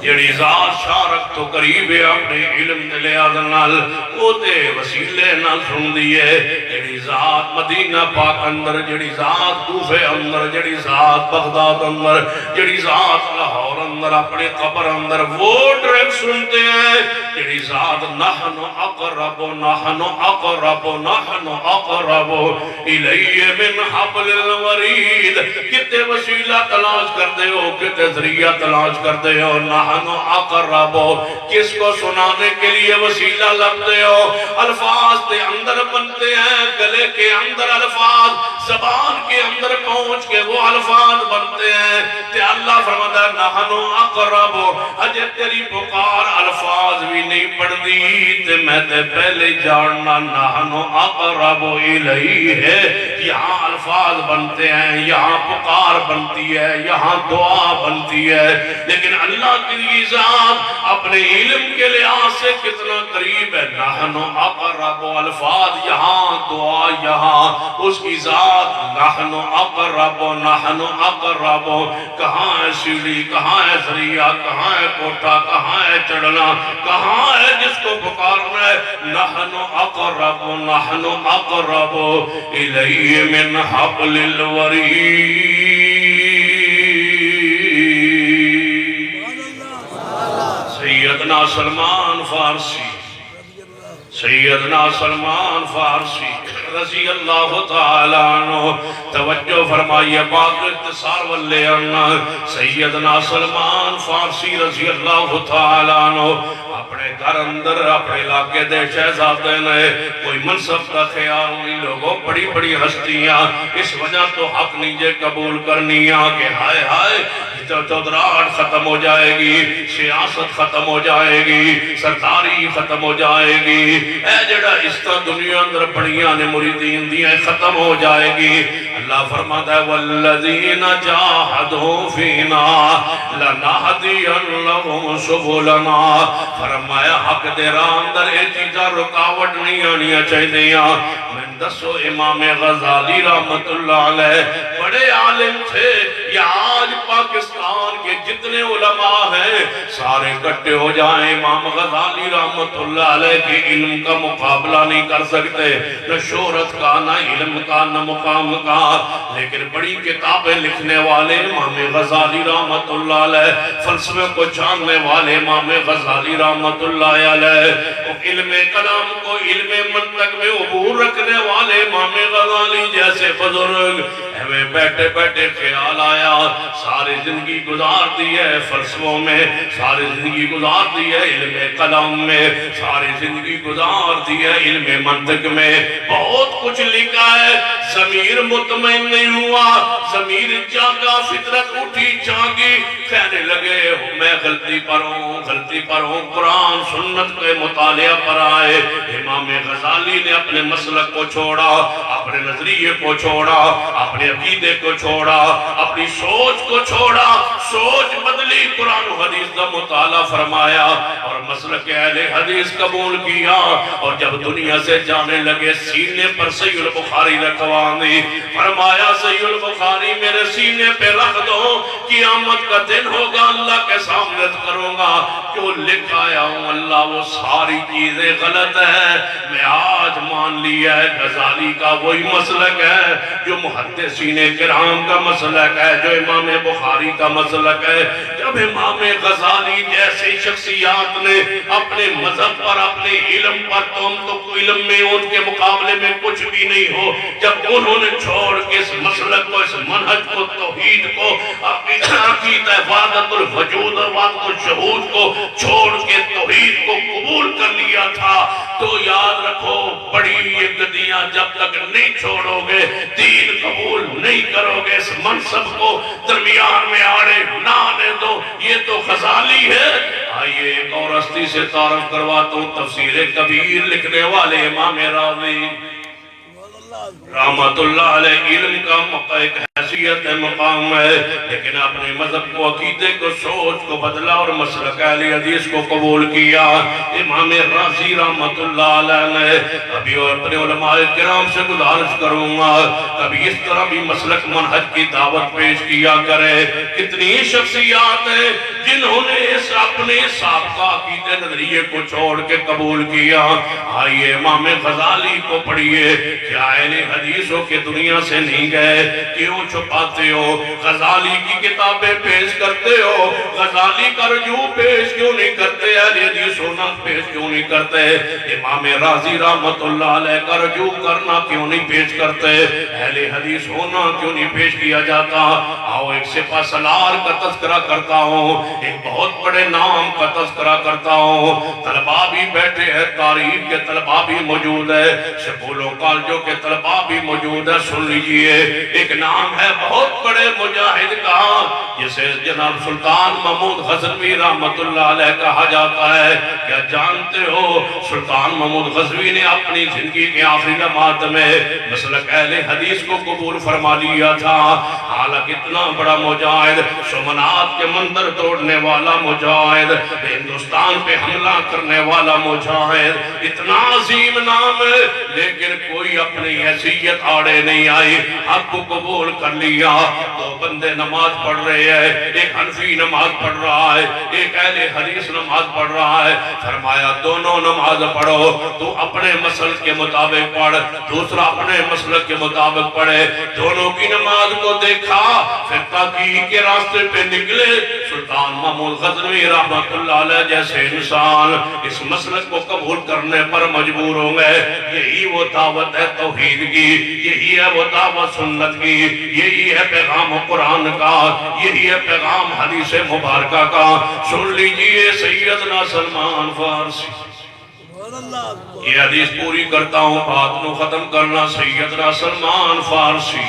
جڑی ذات شارک تو قریب ہے اپنے علم دلے آدھنال او دے وسیلے نہ سن دیئے۔ جڑی ذات مدینہ پاک اندر، جڑی ذات کوفے اندر، جڑی ذات بغداد اندر، جڑی ذات لاہور اندر، اپنے قبر اندر وہ ڈریک سنتے ہیں۔ جڑی ذات نحن اقرب، نحن اقرب، نحن اقرب الیہ من حبل الورید۔ کتے وسیلہ تلاش کرتے ہو، کتے ذریعہ تلاش کرتے ہو؟ نحن اقرب، کس کو سنانے کے لیے وسیلہ لگتے ہو؟ الفاظ کے اندر بنتے ہیں، گلے کے اندر الفاظ، زبان کے اندر پہنچ کے وہ الفاظ بنتے ہیں۔ تے اللہ فرماتا ہے نحن اقرب، اجے تیری پکار الفاظ بھی نہیں پڑھ دی تے میں تے پہلے جاننا نحن اقرب الیہ۔ یہاں الفاظ بنتے ہیں، یہاں پکار بنتی ہے، یہاں دعا بنتی ہے، لیکن اللہ کی ذات اپنے علم کے لحاظ سے کتنا قریب ہے۔ نحن اقرب، الفاظ یہاں، دعا یہاں، اس کی ذات نحن اقرب، نحن اقرب۔ کہاں ہے سیڑھی، کہاں ہے ذریعہ، کہاں ہے کوٹھا، کہاں ہے چڑھنا، کہاں ہے جس کو پکارنا ہے؟ نحن اقرب، نحن اقرب الیہ من حبل الورید۔ سیدنا سلمان فارسی، سیدنا سلمان فارسی رضی اللہ تعالیٰ عنہ، توجہ فرمائیے بات اختصار واللے عنہ۔ سیدنا سلمان فارسی رضی اللہ تعالیٰ عنہ اپنے گھر اندر اپنے علاقے دے شہزادے نے کوئی منصب کا خیال نہیں، لوگوں بڑی بڑی ہستیاں اس وجہ تو حق نہیں جے قبول کرنیاں کہ ہائے ہائے چودراہٹ ختم ہو جائے گی، سیاست ختم ہو جائے گی، سرداری ختم ہو جائے گی، اے جڑا اس طرح دنیا اندر بڑیاں نے مریدین دیا ختم ہو جائے گی۔ اللہ فرماتا ہے والذین جاہدوا فینا لنہدینہم سبلنا، فرمایا حق دے راہ اندر اے چیزاں رکاوٹ نہیں آنیاں چاہیے۔ میں دسو امام غزالی رحمت اللہ علیہ بڑے عالم تھے، یا آج پاکستان کے جتنے علماء ہیں سارے کٹے ہو جائیں، امام غزالی رحمت اللہ علیہ کے علم کا مقابلہ نہیں کر سکتے، نہ شہرت کا، نہ علم کا، نہ مقام کا، لیکن بڑی کتابیں لکھنے والے امام غزالی رحمت اللہ علیہ، فلسفے کو جاننے والے امام غزالی رحمت اللہ علیہ، علم کلام کو علم منطق میں عبور رکھنے والے امام غزالی جیسے بزرگ، ہمیں بیٹھے بیٹھے خیال آیا ساری زندگی گزار دی ہے فلسفوں میں، ساری زندگی گزار دی ہے علم کلام میں، ساری زندگی گزار دی ہے علم منطق میں، بہت کچھ لکھا ہے، ضمیر مطمئن نہیں ہوا، ضمیر جاگا، فطرت اٹھی جاگی، کہنے لگے میں غلطی پر ہوں، غلطی پر ہوں، قرآن سنت کے مطالعہ پر آئے۔ امام غزالی نے اپنے مسلک کو چھوڑا، اپنے نظریے کو چھوڑا، اپنے عقیدے کو چھوڑا، اپنی سوچ کو چھوڑا، سوچ بدلی، قرآن قرآن و حدیث کا مطالعہ فرمایا اور مسلک اہل حدیث قبول کیا، اور جب دنیا سے جانے لگے سینے پر صحیح البخاری رکھوانے، فرمایا صحیح البخاری میرے سینے پہ رکھ دو، قیامت کا دن ہوگا اللہ کے سامنے کروں گا جو لکھ آیا ہوں اللہ وہ ساری چیزیں غلط ہے۔ میں آج مان لیا ہے غزالی کا وہی مسلک ہے جو محدثین کرام کا مسلک ہے، جو امام بخاری کا مسلک ہے۔ جب امام غزالی جیسے شخصیات نے اپنے مذہب پر اپنے علم پر، تم تو علم میں ان کے مقابلے میں کچھ بھی نہیں ہو، جب انہوں نے چھوڑ کے اس مسلک کو، اس منہج کو، توحید کو، عقیدہ وحدت الوجود اور وحدت الشہود کو چھوڑ کے توحید کو قبول کر لیا تھا، تو یاد رکھو بڑی یہ گدیاں جب تک نہیں چھوڑو گے، دین قبول نہیں کرو گے، اس منصب کو درمیان میں آڑے نہ آنے دو۔ یہ تو غزالی ہے۔ آئیے ایک اور ہستی سے تعارف کرواتا ہوں، تفسیر کبیر لکھنے والے امام راضی رحمت اللہ علیہ، علم کا ایک حیثیت مقام ہے، لیکن اپنے مذہب کو، عقیدے کو، سوچ کو بدلا اور مسلک اہل حدیث کو قبول کیا۔ امام راضی رحمت اللہ علیہ نے ابھی اپنے علماء کرام سے گزارش کروں گا کبھی اس طرح بھی مسلک منہج کی دعوت پیش کیا کرے۔ کتنی شخصیات ہیں جنہوں نے اس اپنے سابقہ عقیدے نظریے کو چھوڑ کے قبول کیا۔ آئیے امام غزالی کو پڑھیے، کیا اہل حدیث ہو کہ دنیا سے نہیں گئے، کیوں چھپاتے ہو؟ غزالی کی کتابیں پیش کرتے ہو، غزالی کا رجوع پیش کیوں نہیں کرتے؟ اہل حدیث ہونا پیش کیوں نہیں کرتے؟ امام راضی رحمت اللہ علیہ کا رجوع کرنا کیوں نہیں پیش کرتے؟ اہل حدیث ہونا کیوں نہیں پیش کیا جاتا؟ آؤ ایک سپہ سالار کا تذکرہ کرتا ہوں، ایک بہت بڑے نام کا تذکرہ کرتا ہوں۔ طلباء بھی بیٹھے ہیں، تاریخ کے طلباء بھی موجود ہے، سکولوں کالجوں کے طلباء بھی موجود ہے، سن لیجئے۔ ایک نام ہے بہت بڑے مجاہد کا، جسے جناب سلطان محمود غزنوی رحمت اللہ علیہ کہا جاتا ہے۔ کیا جانتے ہو سلطان محمود غزنوی نے اپنی زندگی کے آخری لمحات میں مسلک اہل حدیث کو قبول فرما لیا تھا؟ حالانکہ اتنا بڑا مجاہد، سومنات کے مندر توڑنے والا مجاہد، ہندوستان پہ حملہ کرنے والا مجاہد، اتنا عظیم نام ہے، لیکن کوئی اپنی حیثیت آڑے نہیں آئی، حق کو قبول کر لیا۔ دو بندے نماز پڑھ رہے ہیں، ایک حنفی نماز پڑھ رہا ہے، ایک اہل حدیث نماز پڑھ رہا ہے۔ فرمایا دونوں نماز پڑھو، تو اپنے مسلک کے مطابق پڑھ، دوسرا اپنے مسلک کے مطابق پڑھے۔ دونوں کی نماز کو دیکھا، پھر تحقیق کے راستے پہ نکلے۔ سلطان محمود غزنوی رحمت اللہ علیہ جیسے انسان اس مسلک کو قبول کرنے پر مجبور ہوں گے۔ یہی وہ دعوت ہے توحید کی، یہی ہے وہ دعوت سنت کی، یہی ہے پیغام قرآن کا، یہی ہے پیغام حدیث مبارکہ کا۔ سن لیجئے سیدنا سلمان فارسی، یہ حدیث پوری کرتا ہوں، بات کو ختم کرنا۔ سیدنا سلمان فارسی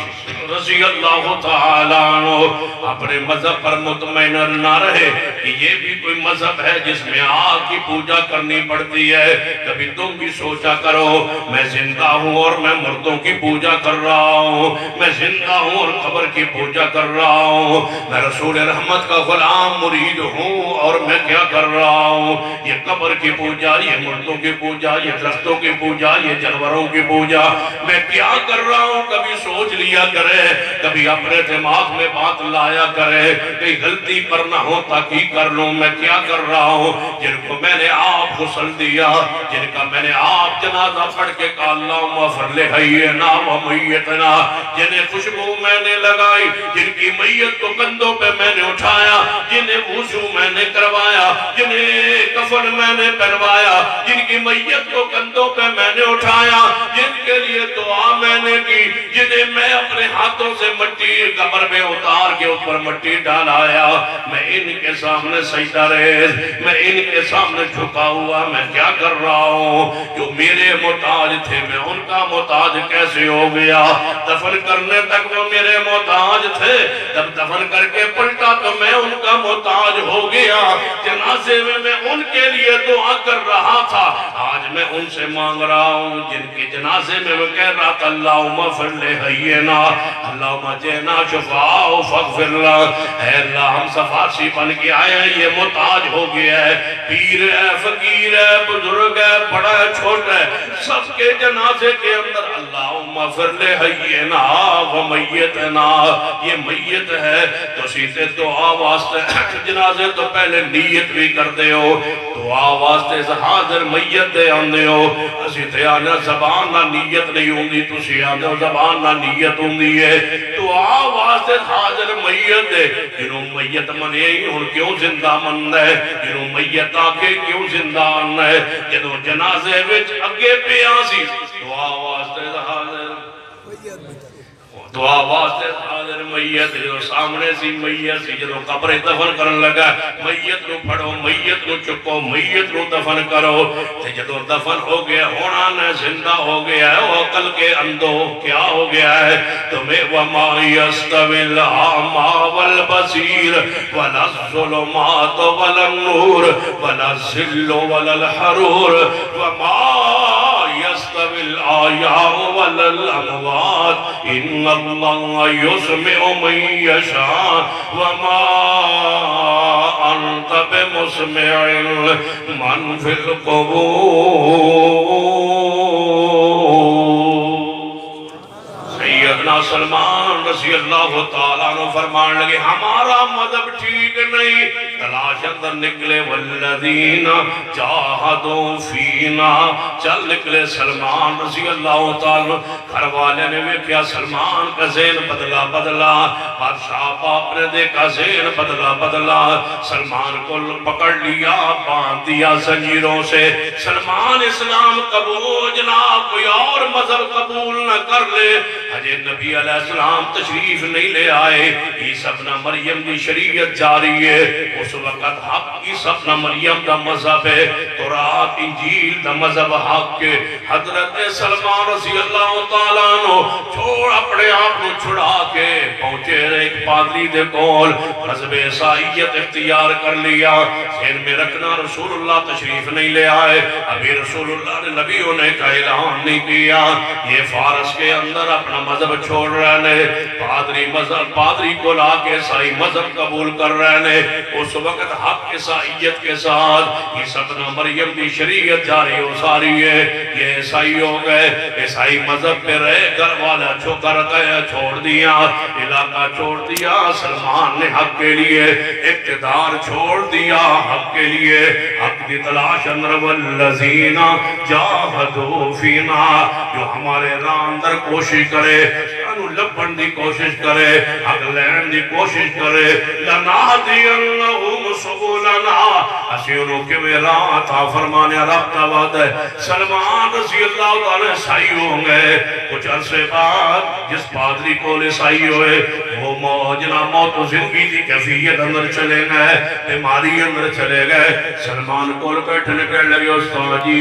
رضی اللہ تعالیٰ عنہ اپنے مذہب پر مطمئن نہ رہے کہ یہ بھی کوئی مذہب ہے جس میں آگ کی پوجا کرنی پڑتی ہے۔ کبھی تم بھی سوچا کرو، میں زندہ ہوں اور میں مردوں کی پوجا کر رہا ہوں، میں زندہ ہوں اور قبر کی پوجا کر رہا ہوں، میں رسول رحمت کا غلام مرید ہوں اور میں کیا کر رہا ہوں؟ یہ قبر کی پوجا، یہ مردوں کی پوجا، یہ درختوں کی پوجا، یہ جانوروں کی پوجا، میں کیا کر رہا ہوں؟ کبھی سوچ لیا کرے، کبھی اپنے دماغ میں بات لایا کرے، کہیں غلطی پر نہ ہو تحقیق کر لوں میں کیا کر رہا ہوں۔ جن کو میں نے آپ غسل دیا، جن کا میں نے آپ جنازہ پڑھ کے کہا اللہم اغفر لحینا و میتنا، جنہیں خوشبو میں نے لگائی، جن کی میت کو کندھوں پہ میں نے اٹھایا، جنہیں وضو میں نے کروایا، جنہیں کفن میں نے پہنوایا، جن کی میت کو کندھوں پہ میں نے اٹھایا، جن کے لیے دعا میں نے کی، جنہیں میں اپنے ہاتھوں سے مٹی قبر میں اتار کے اوپر مٹی ڈالایا، میں ان کے سامنے سجدہ ریز، میں ان کے سامنے جھکا ہوا، میں کیا کر رہا ہوں؟ جو میرے محتاج تھے میں ان کا محتاج کیسے ہو گیا؟ دفن کرنے تک وہ میرے محتاج تھے، جب دفن کر کے پلٹا تو میں ان کا محتاج ہو گیا۔ جنازہ جنازے میں ان کے لیے دعا کر رہا تھا، آج میں ان سے مانگ رہا ہوں جن کے جنازے میں وہ کہہ رہا تھا اللہم اغفر لحینا، اللہم جینا شفاء فاغفر لنا۔ اے اللہ ہم صفاسی بن کے آئے ہیں، یہ محتاج ہو گیا ہے، پیر ہے، فقیر ہے، بزرگ ہے، بڑا ہے، چھوٹا ہے، سب کے جنازے کے اندر اللہم اغفر لحینا ومیتنا، یہ میت ہے تو سیتے دعا واسطے جنازے تو پہلے نیت بھی کر دے ہو، دعا واسطے حاضر میت دے آنے ہو، اسی تے آنے زبان نہ نیت نہیں ہوں دی، تو سی آنے زبان نہ نیت ہوں دی ہے، دعا واسطے حاضر میت دے، جنہوں میت منے ہی ہوں کیوں زندہ من ہے، جنہوں میت آکے کیوں زندہ من ہے، جنہوں جنازے وچ اگے پہ آسی، دعا واسطے حاضر دعا واسطے حاضر میت، جو سامنے سی میت سی، جو قبر دفن کرن لگا، میت نو پھڑو، میت نو چکو، میت نو دفن کرو، جدو دفن ہو گیا ہونا نہ زندہ ہو گیا ہے، وہ عقل کے اندو کیا ہو گیا ہے، تمہیں وَمَا يَسْتَوِي الْأَعْمَى وَالْبَصِيرُ وَلَا الظُّلُمَاتُ وَلَا النُّورُ وَلَا الظِّلُّ وَلَا الْحَرُورُ وَمَا يَسْتَوِي الْأَحْيَاءُ وَلَا الْأَمْوَاتُ إِنَّ اللَّهَ يُسْمِعُ مَن يَشَاءُ وَمَا أَنْتَ بِمُسْمِعٍ مَنْ فِي الْقُبُورِ۔ سیدنا سلمان رضی اللہ تعالیٰ عنہ فرمان لگے ہمارا مذہب ٹھیک نہیں، تلاش اندر نکلے والذین جاہدوا فینا، چل نکلے سلمان رضی اللہ تعالیٰ گھر والے نے ویکھیا سلمان کا ذہن بدلا بادشاہ باپ نے دیکھا ذہن بدلا، سلمان کو پکڑ لیا باندھ دیا زنجیروں سے، سلمان اسلام قبول جناب کوئی اور مذہب قبول نہ کر لے، حجر نبی علیہ السلام تشریف نہیں لے آئے، عیسیٰ ابن مریم کی شریعت جاری ہے، اس وقت حق عیسیٰ ابن مریم دا مذہب ہے، تورات انجیل دا مذہب حق ہے، حضرت سلمان رضی اللہ تعالیٰ عنہ چھوڑ اپنے آپ کو چھڑا کے پہنچے ایک پادری دے کول، مذہب عیسائیت اختیار کر لیا، ذہن میں رکھنا رسول اللہ تشریف نہیں لے آئے، ابھی رسول اللہ نے نبیوں نے کا اعلان نہیں کیا، یہ فارس کے اندر اپنا مذہب چھوڑ رہے ہیں، پادری کو لا کے عیسائی مذہب قبول کر رہے ہیں، اس وقت حق عیسائیت کے ساتھ عیسیٰ ابن مریم کی شریعت جاری ہو ساری ہے، یہ عیسائی ہو گئے، عیسائی مذہب پہ رہے، گھر والا چھوڑ دیا، علاقہ چھوڑ دیا، سلمان نے حق کے لیے اقتدار چھوڑ دیا، حق کے لیے حق دی تلاش اندر والذین جاہدوا فینا، جو ہمارے راہ اندر کوشش کرے، انہوں لبن دی کوشش کرے، حق لین دی کوشش کرے، لَنَهْدِيَنَّهُمْ سُبُلَنَا، اسی انہوں کے میں راہ تھا فرمانے رب تباد ہے، سلمان رضی اللہ تعالیٰ عیسائی ہوں گے، کچھ عرصے بعد جس پادری کو عیسائی ہوئے، وہ جناب موت و زندگی دی کیفیت اندر چلے گئے، بیماری اندر چلے گئے، سلمان کو بیٹھنے کے لگے استاد جی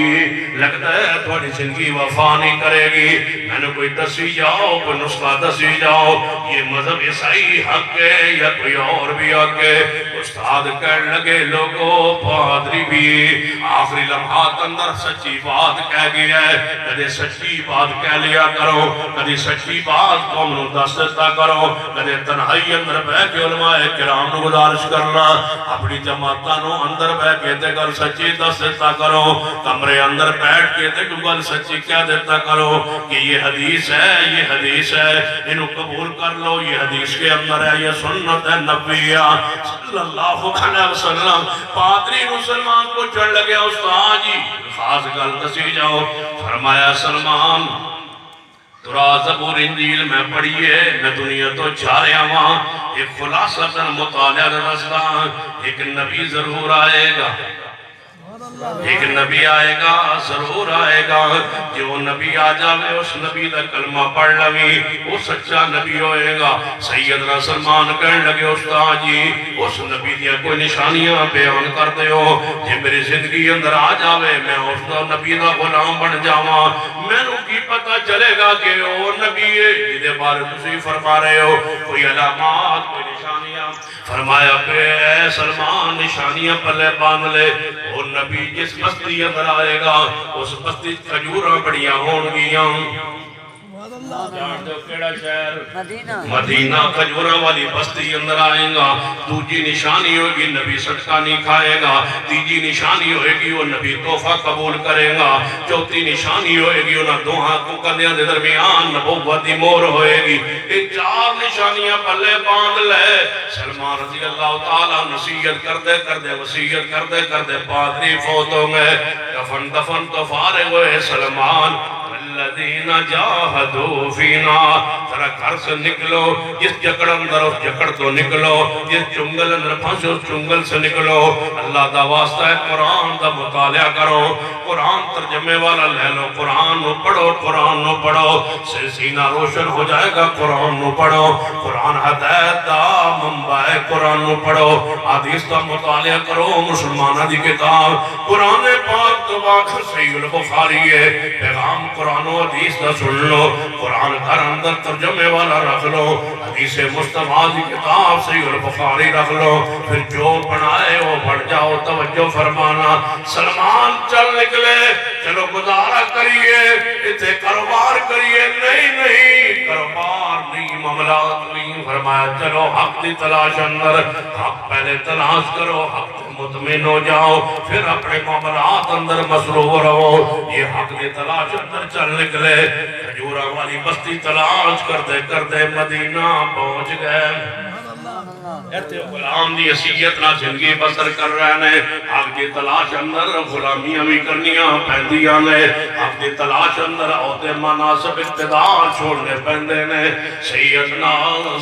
لگتا ہے تھوڑی زندگی وفا نہیں کرے گی، میں نے کوئی دسی جاؤ، کوئی نسخہ دسی جاؤ، یہ مذہب عیسائی حق ہے یا کوئی اور بھی حق ہے، استاد کہنے لگے لوگوں پادری بھی آخری لمحات اندر سچی بات کہہ گیا ہے، کدے سچی بات کہہ لیا کرو، کدے سچی بات قوم نو دس دیتا کرو، کدے تنہائی اندر بہ کے علماء کرام نو گزارش کرنا، اپنی جماعتاں نو اندر بہ کے تے گل سچی دس دیتا کرو، کمرے اندر بیٹھ کے تے گل سچی کہہ دیتا کرو کہ یہ حدیث ہے، انہوں قبول کر لو، یہ حدیث کے اندر ہے، یہ سنت ہے نبیہ صلی اللہ علیہ وسلم۔ پادری مسلمان کو چڑھ لگے استاد جی خاص گل دسی جاؤ، فرمایا سلمان تورا زبور انجیل میں پڑھیے، میں دنیا تو چارے آواں، ایک خلاصہ مطالعہ رستا، ایک نبی ضرور آئے گا، ایک نبی آئے گا ضرور آئے گا، جو نبی آ جاوے اس نبی دا کلمہ پڑھ لوی وہ سچا نبی ہوئے گا۔ سیدنا سلمان کہنے لگے استاد جی اس نبی دیا کوئی نشانیاں بیان کر دے ہو، جی میری زندگی اندر آ جاوے میں اس دا نبی دا غلام بن جاواں، میں نو کی پتہ چلے گا کہ وہ نبی ہے جدے بارے تسی فرما رہے ہو، کوئی علامات کوئی نشانیاں فرمایا کہ اے سلمان نشانیاں پلے باندھ لے، وہ نبی جس بستی اندر آئے گا اس بستی کھجوراں بڑیاں ہون گیاں۔ جان دو کیڑا شہر؟ مدینہ کھجوراں والی بستی اندر آئیں گا۔ دوسری نشانی ہوگی نبی صدقہ نہیں کھائے گا، تیجی نشانی ہوئے گی وہ نبی تحفہ قبول کرے گا، چوتھی نشانی ہوئے گی انہاں دو ہاتھوں کندیاں دے درمیان نبوت دی مہر ہوئے گی۔ یہ چار نشانیاں پلے باندھ لے۔ سلمان رضی اللہ تعالیٰ نصیحت کردے کردے وصیت کردے کردے پادری فوت ہو گئے، کفن دفن تو فارغ ہوئے۔ سلمان الذین جاہدوا فینا، ذرا گھر سے نکلو، جس جکڑ اندر اس جکڑ تو نکلو، جس چنگل اندر پھنسے اس چنگل سے نکلو۔ اللہ دا واسطہ ہے قرآن دا مطالعہ کرو، قرآن ترجمے والا لے لو، قرآن نو پڑھو، قرآن نو پڑھو، سینہ روشن ہو جائے گا۔ قرآن نو پڑھو، قرآن ہدایت دا منبع ہے، قرآن نو پڑھو، حدیث دا مطالعہ کرو، مسلمانہ دی کتاب قرآن پاک تو باخر صحیح البخاری ہے، پیغام قرآن و حدیث دا سن لو، قرآن گھر اندر ترجمے والا رکھ لو، حدیث مصطفیٰ دی کتاب صحیح البخاری رکھ لو، پھر جو بنائے وہ بڑھ جاؤ، توجہ فرمانا۔ سلمان چل نکلے، چلو گزارا کریے، اتنے کاروبار کریے، نہیں کاروبار نہیں، معاملات نہیں، فرمایا چلو حق دی تلاش اندر، حق پہلے تلاش کرو، حق مطمئن ہو جاؤ، پھر اپنے معاملات اندر مصروف رہو۔ یہ حق دی تلاش اندر چل نکلے، کھجوراں والی بستی تلاش کردے کردے مدینہ پہنچ گئے۔ غلام دی حیثیت نہ زندگی بسر کر رہے ہیں، حق دی تلاش اندر غلامیاں بھی کرنیاں پہندیاں نے، حق دی تلاش اندر عہدے مناصب اقتدار چھوڑنے پہندے نے۔ سیدنا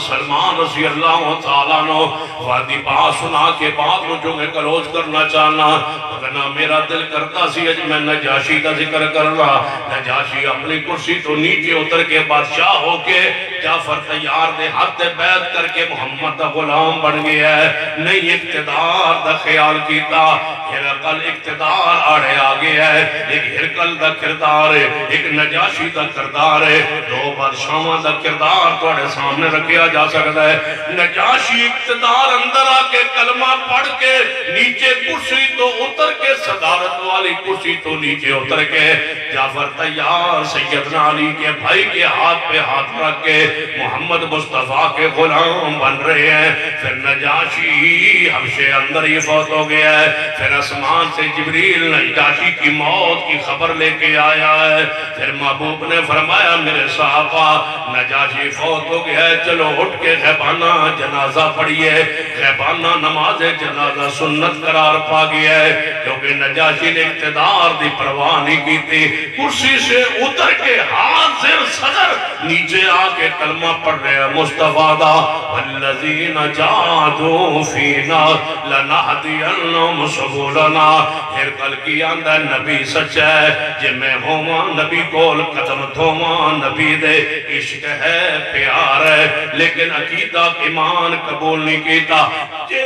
سلمان رضی اللہ تعالیٰ نو وادی بات سنا کے بعد مجھوں میں کلوز کرنا چاہنا، اگرنا میرا دل کرتا سی اج میں نجاشی کا ذکر کر رہا۔ نجاشی اپنی کرسی تو نیچے اتر کے بادشاہ ہو کے جعفر طیار دے ہاتھ بیعت کر کے محمد دا غلام بن گیا ہے، نہیں اقتدار دا خیال کیتا، ہرقل اقتدار آڑے آگے ہے، ایک ہرقل دا کردار ہے، ایک نجاشی دا کردار ہے، دو بادشاہاں دا کردار توڑے سامنے رکھیا جا سکتا ہے۔ نجاشی اقتدار اندر آکے کلمہ پڑھ کے نیچے کرسی تو اتر کے صدارت والی کرسی تو نیچے اتر کے جعفر طیار سیدنا علی کے بھائی کے ہاتھ پہ ہاتھ رکھ کے محمد مصطفیٰ کے غلام بن رہے ہیں۔ پھر نجاشی حبشے اندر ہی فوت ہو گیا ہے، پھر آسمان سے جبریل نجاشی کی موت کی خبر لے کے آیا ہے۔ پھر محبوب نے فرمایا میرے صحابہ نجاشی فوت ہو گیا ہے، چلو اٹھ کے غیبانہ جنازہ پڑھیے۔ غیبانہ نماز جنازہ سنت قرار پا گیا ہے، کیونکہ نجاشی نے اقتدار دی پرواہ نہیں کی تھی، کرسی سے اتر کے حاضر صدر نیچے آکے کلمہ پڑھ رہے ہیں مصطفیٰ دا، والذین جادوا فینا لنہدینہم سبلنا۔ ہرقل کی آندہ نبی سچا ہے، جے میں ہوواں نبی کول قدم دھوواں نبی دے، عشق ہے پیار ہے لیکن عقیدہ ایمان قبول نہیں کیتا۔ جے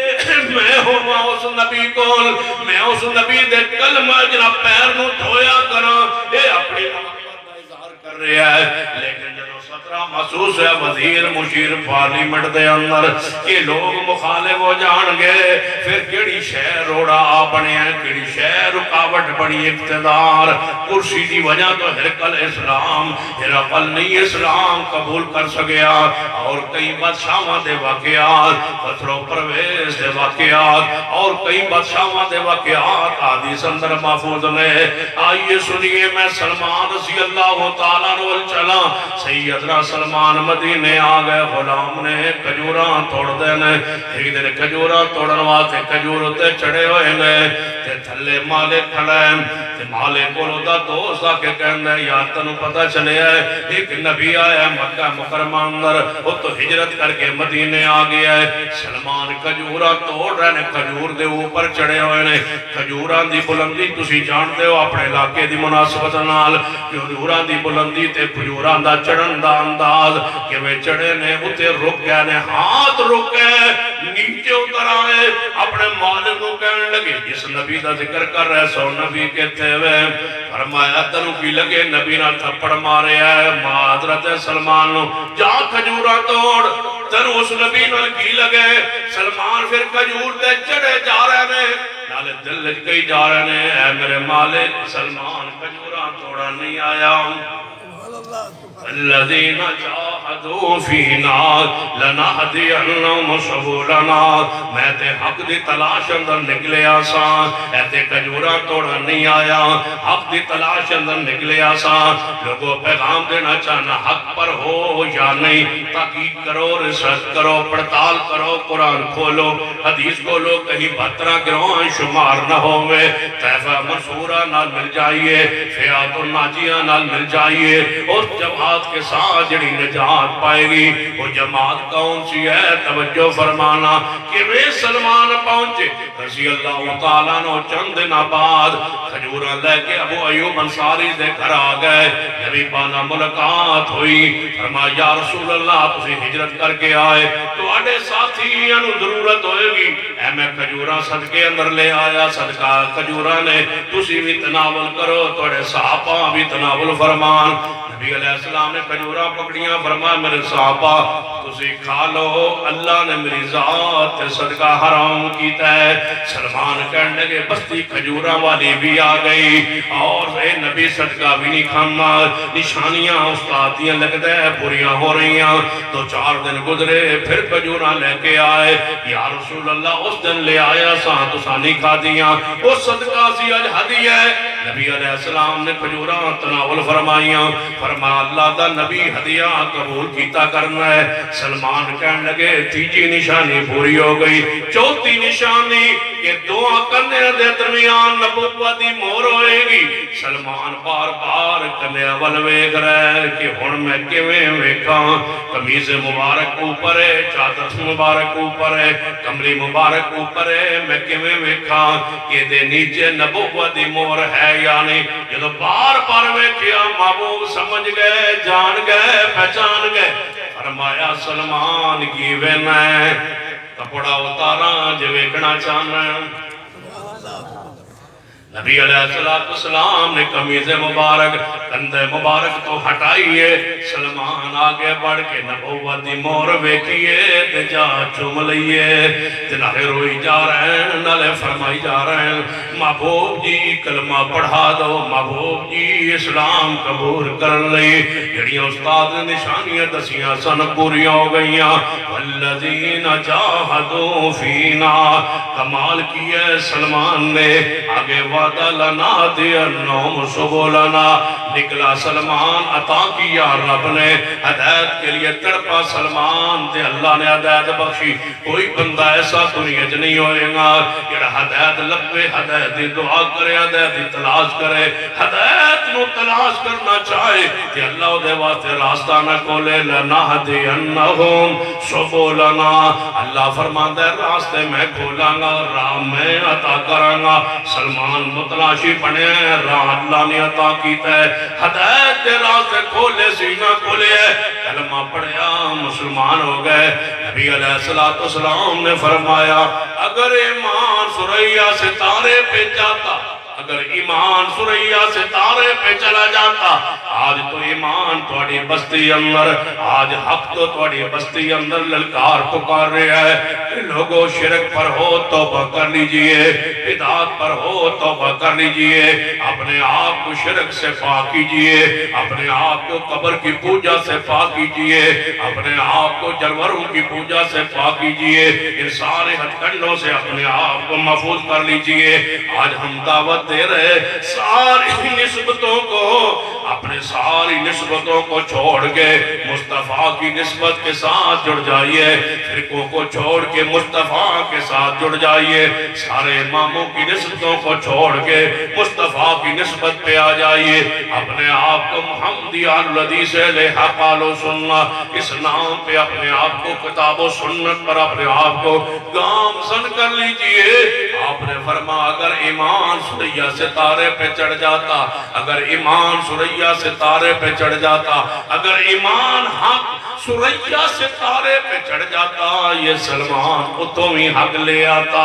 میں ہوواں اس نبی کول، میں اس نبی دے کلمہ جنا پیر نو دھویا کرا، اے اپنی اظہار کر رہا ہے، لیکن جنہوں خطرہ محسوس ہے وزیر مشیر پارلیمنٹ دے اندر کہ لوگ مخالف ہو جان گے، پھر کیڑی شہر روڑا آ بنے ہیں، کیڑی شہر رکاوٹ بڑی اقتدار کرسی دی وجہ تو ہرقل اسلام ہرقل نہیں اسلام قبول کر سکیا۔ اور کئی بادشاہاں دے واقعات خسرو پرویز دے واقعات اور کئی بادشاہاں دے واقعات حدیث اندر محفوظ نے۔ آئیے سنیے میں سلمان رضی اللہ تعالیٰ نول چلا، سیدنا سلمان مدینے آگئے، غلام نے کجوراں توڑ دینے، ایک دن کجوراں توڑن واسطے کجور تے چڑھے ہوئے گئے، تے تھلے مالک کھڑے، تے مالک کو دا دوست آکے کہندے یار تنو پتہ چلے ہے ایک نبی آیا مکہ مکرمہ اندر، وہ تو ہجرت کر کے مدینے آگیا ہے۔ سلمان کجوراں توڑ رہے نے، کجور دے اوپر چڑھے ہوئے نے، کجوراں دی بلندی تسی جانتے ہو اپنے علاقے دی مناسبت نال، کجوراں دی بلندی تے کجوراں دا چڑھن دا انداز کہ وہ چڑھے نے اتے رک گیا نے، ہاتھ رک گئے، نیچے اتر آئے، اپنے مالک کو کہنے لگے جس نبی دا ذکر کر رہے سو نبی کہتے ہوئے، فرمایا تنو کی لگے نبی نہ تھپڑ مارے ہے، حضرت سلمان جا کھجورا توڑ۔ تن اس نبی نال کی لگے سلمان پھر کھجور تے چڑھے جا رہے نے نالے دل لج گئی جا رہے نے اے میرے مالک سلمان کھجوراں توڑا نہیں آیا الذين جاهدوا فينا لنهدينهم سبلنا میں تے حق دی تلاش اندر نکلے آسان اے تے کھجورا توڑا نہیں آیا حق دی تلاش اندر نکلے آسان لوگوں پیغام دینا چاہنا حق پر ہو یا نہیں تحقیق کرو ریسرچ کرو پڑتال کرو قرآن کھولو حدیث کھولو کہیں 72 گروہاں شمار نہ ہوئے طیفہ منصورہ نال مل جائیے فیات الناجیہ نال مل جائیے اس جماعت کے ساتھ جڑی نجات پائے گی وہ جماعت کون سی ہے توجہ فرمانا کہ وہ سلمان پہنچے رضی اللہ تعالیٰ نو چند دن بعد کھجوراں لے کے ابو ایوب انصاری دے گھر آ گئے نبی پانا ملاقات ہوئی فرمایا یا رسول اللہ تسی ہجرت کر کے آئے تو اڈے ساتھیاں نو ضرورت ہوئے گی اے میں کھجوراں صدقے اندر لے آیا صدقہ کھجوراں نے تسی بھی تناول کرو توڑے صحابہ بھی تناول فرمان نبی علیہ السلام نے کھجوراں پکڑیاں فرمایا میرے صحابہ تسی کھا لو اللہ نے میری ذات صدقہ حرام کیتا ہے سلمان کہنے لگے بستی کھجوراں والی بھی آ گئی اور اے نبی صدقہ بھی نہیں کھانا نشانیاں استادیاں لگتا ہے پوریاں ہو رہی ہیں 2-4 دن گزرے پھر کھجوراں لے کے آئے یا رسول اللہ اس دن لے آیا ساں تو سانی کھا دیاں اس صدقہ سی اج ہدیہ ہے نبی علیہ السلام نے کھجوراں تناول فرمائیاں فرمایا اللہ دا نبی ہدیہ قبول کیتا کرنا ہے سلمان کہنے لگے تیجی نشانی پوری ہو گئی چوتھی نشانی کہ دعا کرنے دے درمیان نبوت دی مہر ہوئے گی سلمان بار بار کنے اول ویکھ رہے کہ ہن میں کیویں ویکھاں قمیض مبارک اوپر ہے چادر مبارک اوپر ہے کملی مبارک اوپر ہے میں کیویں ویکھاں کہ دے نیچے نبوت دی مہر ہے یا نہیں جدو بار بار ویکھیا محبوب سمجھ گئے جان گئے پہچان گئے فرمایا سلمان کی وینا ہے کپڑا اتارا جو ویکھنا چاہنا ہے نبی علیہ السلام نے قمیض مبارک کندھے مبارک تو ہٹائیے سلمان آگے بڑھ کے نبوت دی مہر ویکھیے تے جا چوم لئیے تے نالے روئی جا رہے ہیں نالے فرمائی جا رہے ہیں محبوب جی کلمہ پڑھا دو محبوب جی اسلام قبول کر لئی جڑیاں استاد نشانیاں دسیاں سن پوریاں ہو گئیاں والذین جاہدوا فینا کمال کیے سلمان نے آگے وعدہ لنا دیرنہم سبولنا نکلا سلمان عطا کیا رب نے ہدایت کے لیے تڑپا سلمان دے اللہ نے ہدایت بخشی کوئی بندہ ایسا دنیا چ نہیں ہوئے گا جڑا ہدایت لبے ہدایت دی دعا کرے ہدایت دی تلاش کرے ہدایت نو تلاش کرنا چاہے کہ اللہ دے واسطے راستہ نہ کھولے لنہدینہم سبولنا اللہ فرماندا ہے راستے میں کھولاں گا راہ میں عطا کراں گا سلمان متلاشی بنے راہ اللہ نے عطا کیتا ہے ہدایت دے راستے کھولے سینہ کھولے کلمہ پڑھیا مسلمان ہو گئے نبی علیہ السلام نے فرمایا اگر ایمان ثریا ستارے پہ جاتا اگر ایمان ثریا ستارے پہ چلا جاتا آج تو ایمان توڑی بستی اندر آج حق تو توڑی بستی اندر للکار پکار رہا ہے لوگوں شرک پر ہو توبہ کر لیجئے بدعات پر ہو توبہ کر لیجئے اپنے آپ کو شرک سے پاک کیجئے اپنے آپ کو قبر کی پوجا سے پاک کیجئے اپنے آپ کو جانوروں کی پوجا سے پاک کیجئے ان سارے ہتھ کنڈوں سے اپنے آپ کو محفوظ کر لیجئے آج ہم دعوت دے رہے ساری نسبتوں کو اپنے ساری نسبتوں کو چھوڑ کے مصطفیٰ کی نسبت کے ساتھ جڑ جائیے فرقوں کو چھوڑ کے مصطفیٰ کے ساتھ جڑ جائیے سارے اماموں کی نسبتوں کو چھوڑ کے مصطفیٰ کی نسبت پہ آ جائیے اپنے آپ کو محمدی الحدیث لحا قال و سننا اس نام پہ اپنے آپ کو کتاب و سنت پر اپنے آپ کو گامزن کر لیجئے آپ نے فرما اگر ایمان سریا ستارے پہ چڑھ جاتا اگر ایمان سریا ستارے پہ چڑھ جاتا اگر ایمان حق سریا ستارے پہ چڑھ جاتا، یہ سلمان اتوں ہی حق لے آتا۔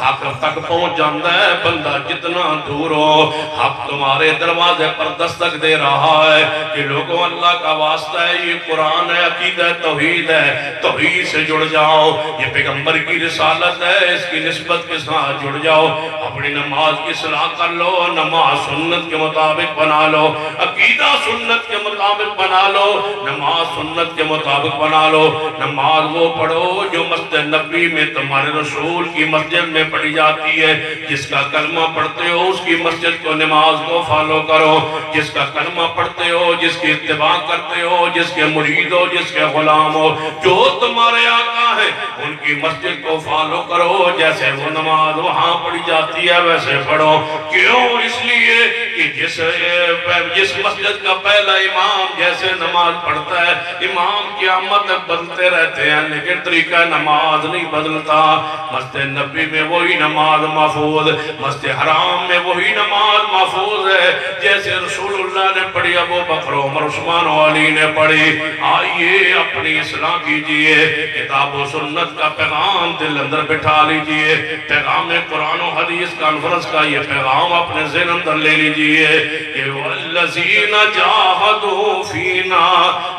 حق تک پہنچ جاندہ ہے بندہ جتنا دور ہو، حق تمہارے دروازے پر دستک دے رہا ہے کہ لوگوں اللہ کا واسطہ ہے، یہ قرآن ہے، عقیدہ ہے، توحید ہے، توحید سے جڑ جاؤ، یہ پیغمبر کی رسالت ہے، اس کی نسبت کے ساتھ جڑ جاؤ، اپنی نماز کی اصلاح کر لو، نماز سنت کے مطابق بنا لو، عقیدہ سنت کے مطابق بنا لو، نماز سنت کے مطابق بنا لو، نماز وہ پڑھو جو مسجد نبی میں تمہارے رسول کی مسجد میں پڑھی جاتی ہے، جس کا کلمہ پڑھتے ہو اس کی مسجد کو نماز کو فالو کرو، جس کا کلمہ پڑھتے ہو، جس کی اتباع کرتے ہو، جس کے مرید ہو، جس کے غلام ہو، جو تمہارے آقا ہیں ان کی مسجد کو فالو کرو، جیسے وہ نماز وہاں پڑھی جاتی ہے ویسے پڑھو۔ کیوں؟ اس لیے کہ جس مسجد کا پہلا امام جیسے نماز پڑھتا ہے، امام قیامت تک بدلتے رہتے ہیں لیکن طریقہ نماز نہیں بدلتا۔ مسجد نبی میں وہی نماز محفوظ، مسجد حرام میں وہی نماز محفوظ ہے جیسے رسول اللہ نے پڑھی، ابو بکر عمر عثمان و علی نے پڑھی۔ آئیے اپنی اصلاح کیجئے، کتاب و سنت کا پیغام دل اندر بٹھا لیجئے، پیغام قرآن و حدیث کانفرنس کا یہ پیغام اپنے ذہن اندر لے لیجئے کہ وَالَّذِينَ جَاهَدُوا فِينَا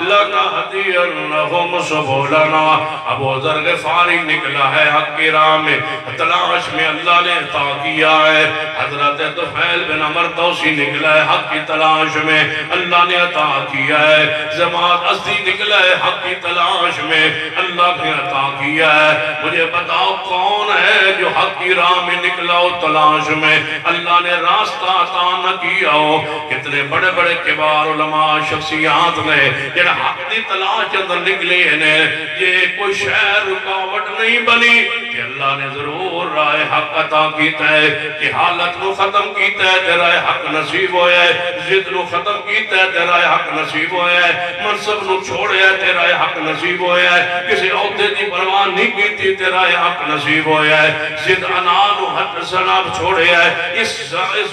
لَنَهْدِيَنَّهُمْ سُبُلَنَا۔ ابو ذر غفاری نکلا ہے حق کی راہ میں، تلاش میں اللہ نے عطا کیا ہے۔ حضرت طفیل بن عمر دوسی نکلا ہے حق کی تلاش میں، اللہ نے عطا کیا ہے۔ زماد ازدی نکلا ہے حق کی تلاش میں، اللہ نے عطا کیا ہے۔ مجھے بتاؤ کون ہے جو حق کی راہ میں نکلا ہو تلاش میں، اللہ نے راستہ عطا نہ کیا ہو؟ کتنے بڑے بڑے کبار علماء شخصیات نے جن حق کی تلاش اندر نکلے ہیں، یہ کوئی شہر رکاوٹ نہیں بنی کہ اللہ نے ضرور راہ حق عطا کیتا ہے، کہ حالت نو ختم کیتا ہے تیرا حق نصیب ہویا ہے، ضد نو ختم کیتا ہے تیرا حق نصیب ہویا ہے، منصب نو چھوڑیا ہے تیرا حق نصیب ہویا ہے، کسی عہدے دی پرواہ نہیں کیتی تیرا حق نصیب ہویا ہے، ضد انان و حد سناب چھوڑیا ہے، اس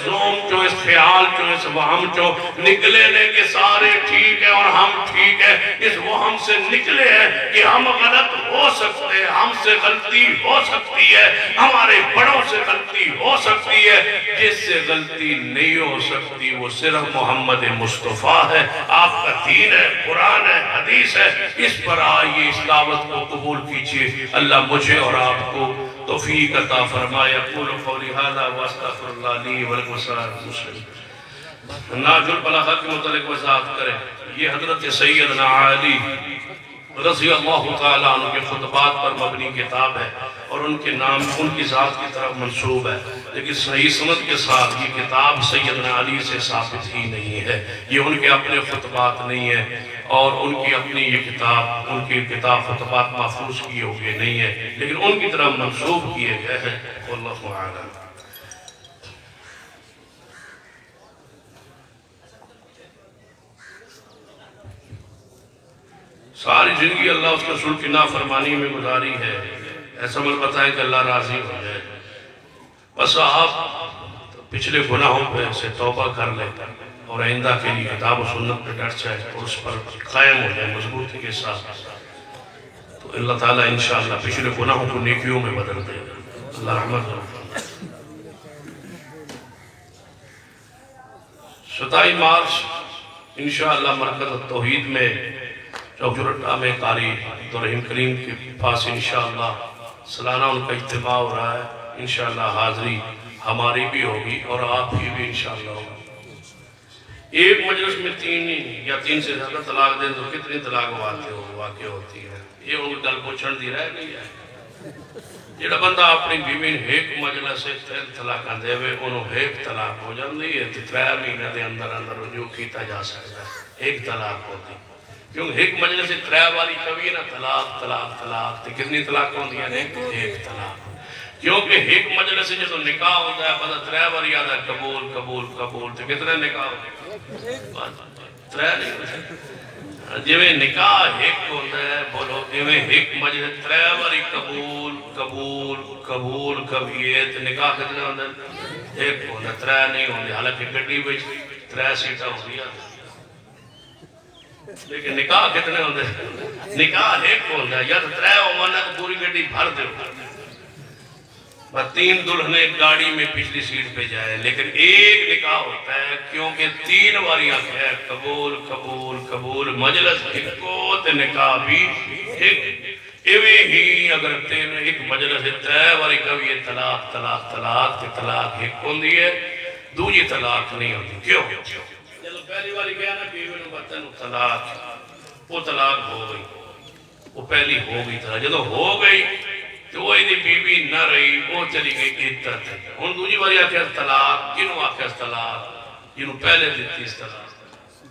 زوم چو، اس خیال چو، اس وہم چو نکلے لے کہ سارے ٹھیک ہے اور ہم ٹھیک ہے، اس وہم سے نکلے ہیں کہ ہم غلط ہو سکتے ہیں، ہم سے غلطی ہو سکتی ہے، ہمارے بڑوں سے غلطی ہو سکتی ہے، جس سے غلطی نہیں ہو سکتی وہ صرف محمد مصطفیٰ ہے، آپ کا دین ہے، قرآن ہے، حدیث ہے، اس پر آئیے، اس دعوت کو قبول کیجئے۔ اللہ مجھے اور آپ کو توفیق عطا فرمائے۔ اقول قولی ھذا واستغفر اللہ لی ولکم وسائر المسلمین۔ ناج البلاغہ کے متعلق وضاحت کریں، یہ حضرت سیدنا علی رضی اللہ تعالیٰ عنہ کے خطبات پر مبنی کتاب ہے اور ان کے نام ان کی ذات کی طرف منسوب ہے، لیکن صحیح سند کے ساتھ یہ کتاب سیدنا علی سے ثابت ہی نہیں ہے، یہ ان کے اپنے خطبات نہیں ہے اور ان کی اپنی یہ کتاب، ان کی کتاب خطبات محفوظ کیے ہوئے نہیں ہے، لیکن ان کی طرف منسوب کیے گئے ہیں۔ واللہ اعلم۔ ساری زندگی اللہ اس کے رسول کی نافرمانی میں گزاری ہے، ایسا مل بتائیں کہ اللہ راضی ہو جائے، بس آپ پچھلے گناہوں پہ سے توبہ کر لیں اور آئندہ کے لیے کتاب و سنت پہ ڈٹ جائے اور اس پر قائم ہو جائے مضبوطی کے ساتھ، تو اللہ تعالیٰ انشاءاللہ پچھلے گناہوں کو نیکیوں میں بدل دے گا۔ اللہ رحمت کرے۔ 27 مارچ انشاءاللہ مرکز التوحید میں چوکجرٹا میں قاری عبدالرحیم کریم کے پاس انشاءاللہ سالانہ ان کا اجتماع ہو رہا ہے، انشاءاللہ حاضری ہماری بھی ہوگی اور آپ کی بھی انشاءاللہ ہوگی۔ ایک مجلس میں 3 یا 3 سے زیادہ طلاق دیں تو کتنی طلاق واقع ہوتی ہے، یہ ان کو گل پوچھن دی رہ گئی ہے۔ جڑا بندہ اپنی بیوی ایک مجلس سے 3 طلاق دے وے انہوں ایک طلاق ہو جاندی ہے، 3 مہینے دے اندر اندر رجوع کیتا جا سکتا ہے، ایک طلاق ہوتی ہے۔ کیونکہ ایک مجلس سے 3 باری کبھی نہ طلاق طلاق طلاق تو کتنی طلاق ہوتی ہے؟ ایک طلاق۔ کیونکہ ایک مجلس سے جو نکاح ہوتا ہے بندہ 3 باری آتا ہے قبول قبول قبول، تو کتنے نکاح ہوتے ہیں؟ 3 نہیں ہوتے۔ جو نکاح ایک ہوتا ہے بولو جو ایک مجلس 3 باری قبول قبول قبول کبھی ہے تو نکاح کتنے ہوتے ہیں؟ ایک ہوتا ہے، 3 نہیں ہوتے۔ حالانکہ گڈی میں 3 سیٹاں ہوتی ہیں، لیکن نکاح کتنے ہوندے نکاح ایک ہوندہ ہے یا تو ترے ہونا تو پوری گھڑی بھر دے بس 3 دلہنے گاڑی میں پچھلی سیٹ پہ جائے لیکن ایک نکاح ہوتا ہے کیونکہ 3 واریاں ہے قبول قبول قبول مجلس ایک کو تے نکاح بھی ایک ایوے ہی اگر تین ایک مجلس تے واری کبھی طلاق طلاق طلاق تے طلاق ایک ہوندی ہے دوجی طلاق نہیں ہوتی کیوں جب پہلی والی کہا نا بیوی نے بطن طلاق وہ طلاق ہو گئی وہ پہلی ہو گئی طلاق جب ہو گئی تو وہ ایدی بیوی نہ رہی وہ چلی گئی عدت ہے ان دوجی باری آکھے طلاق کنوں آکھے طلاق جنہوں پہلے دیتی اس طلاق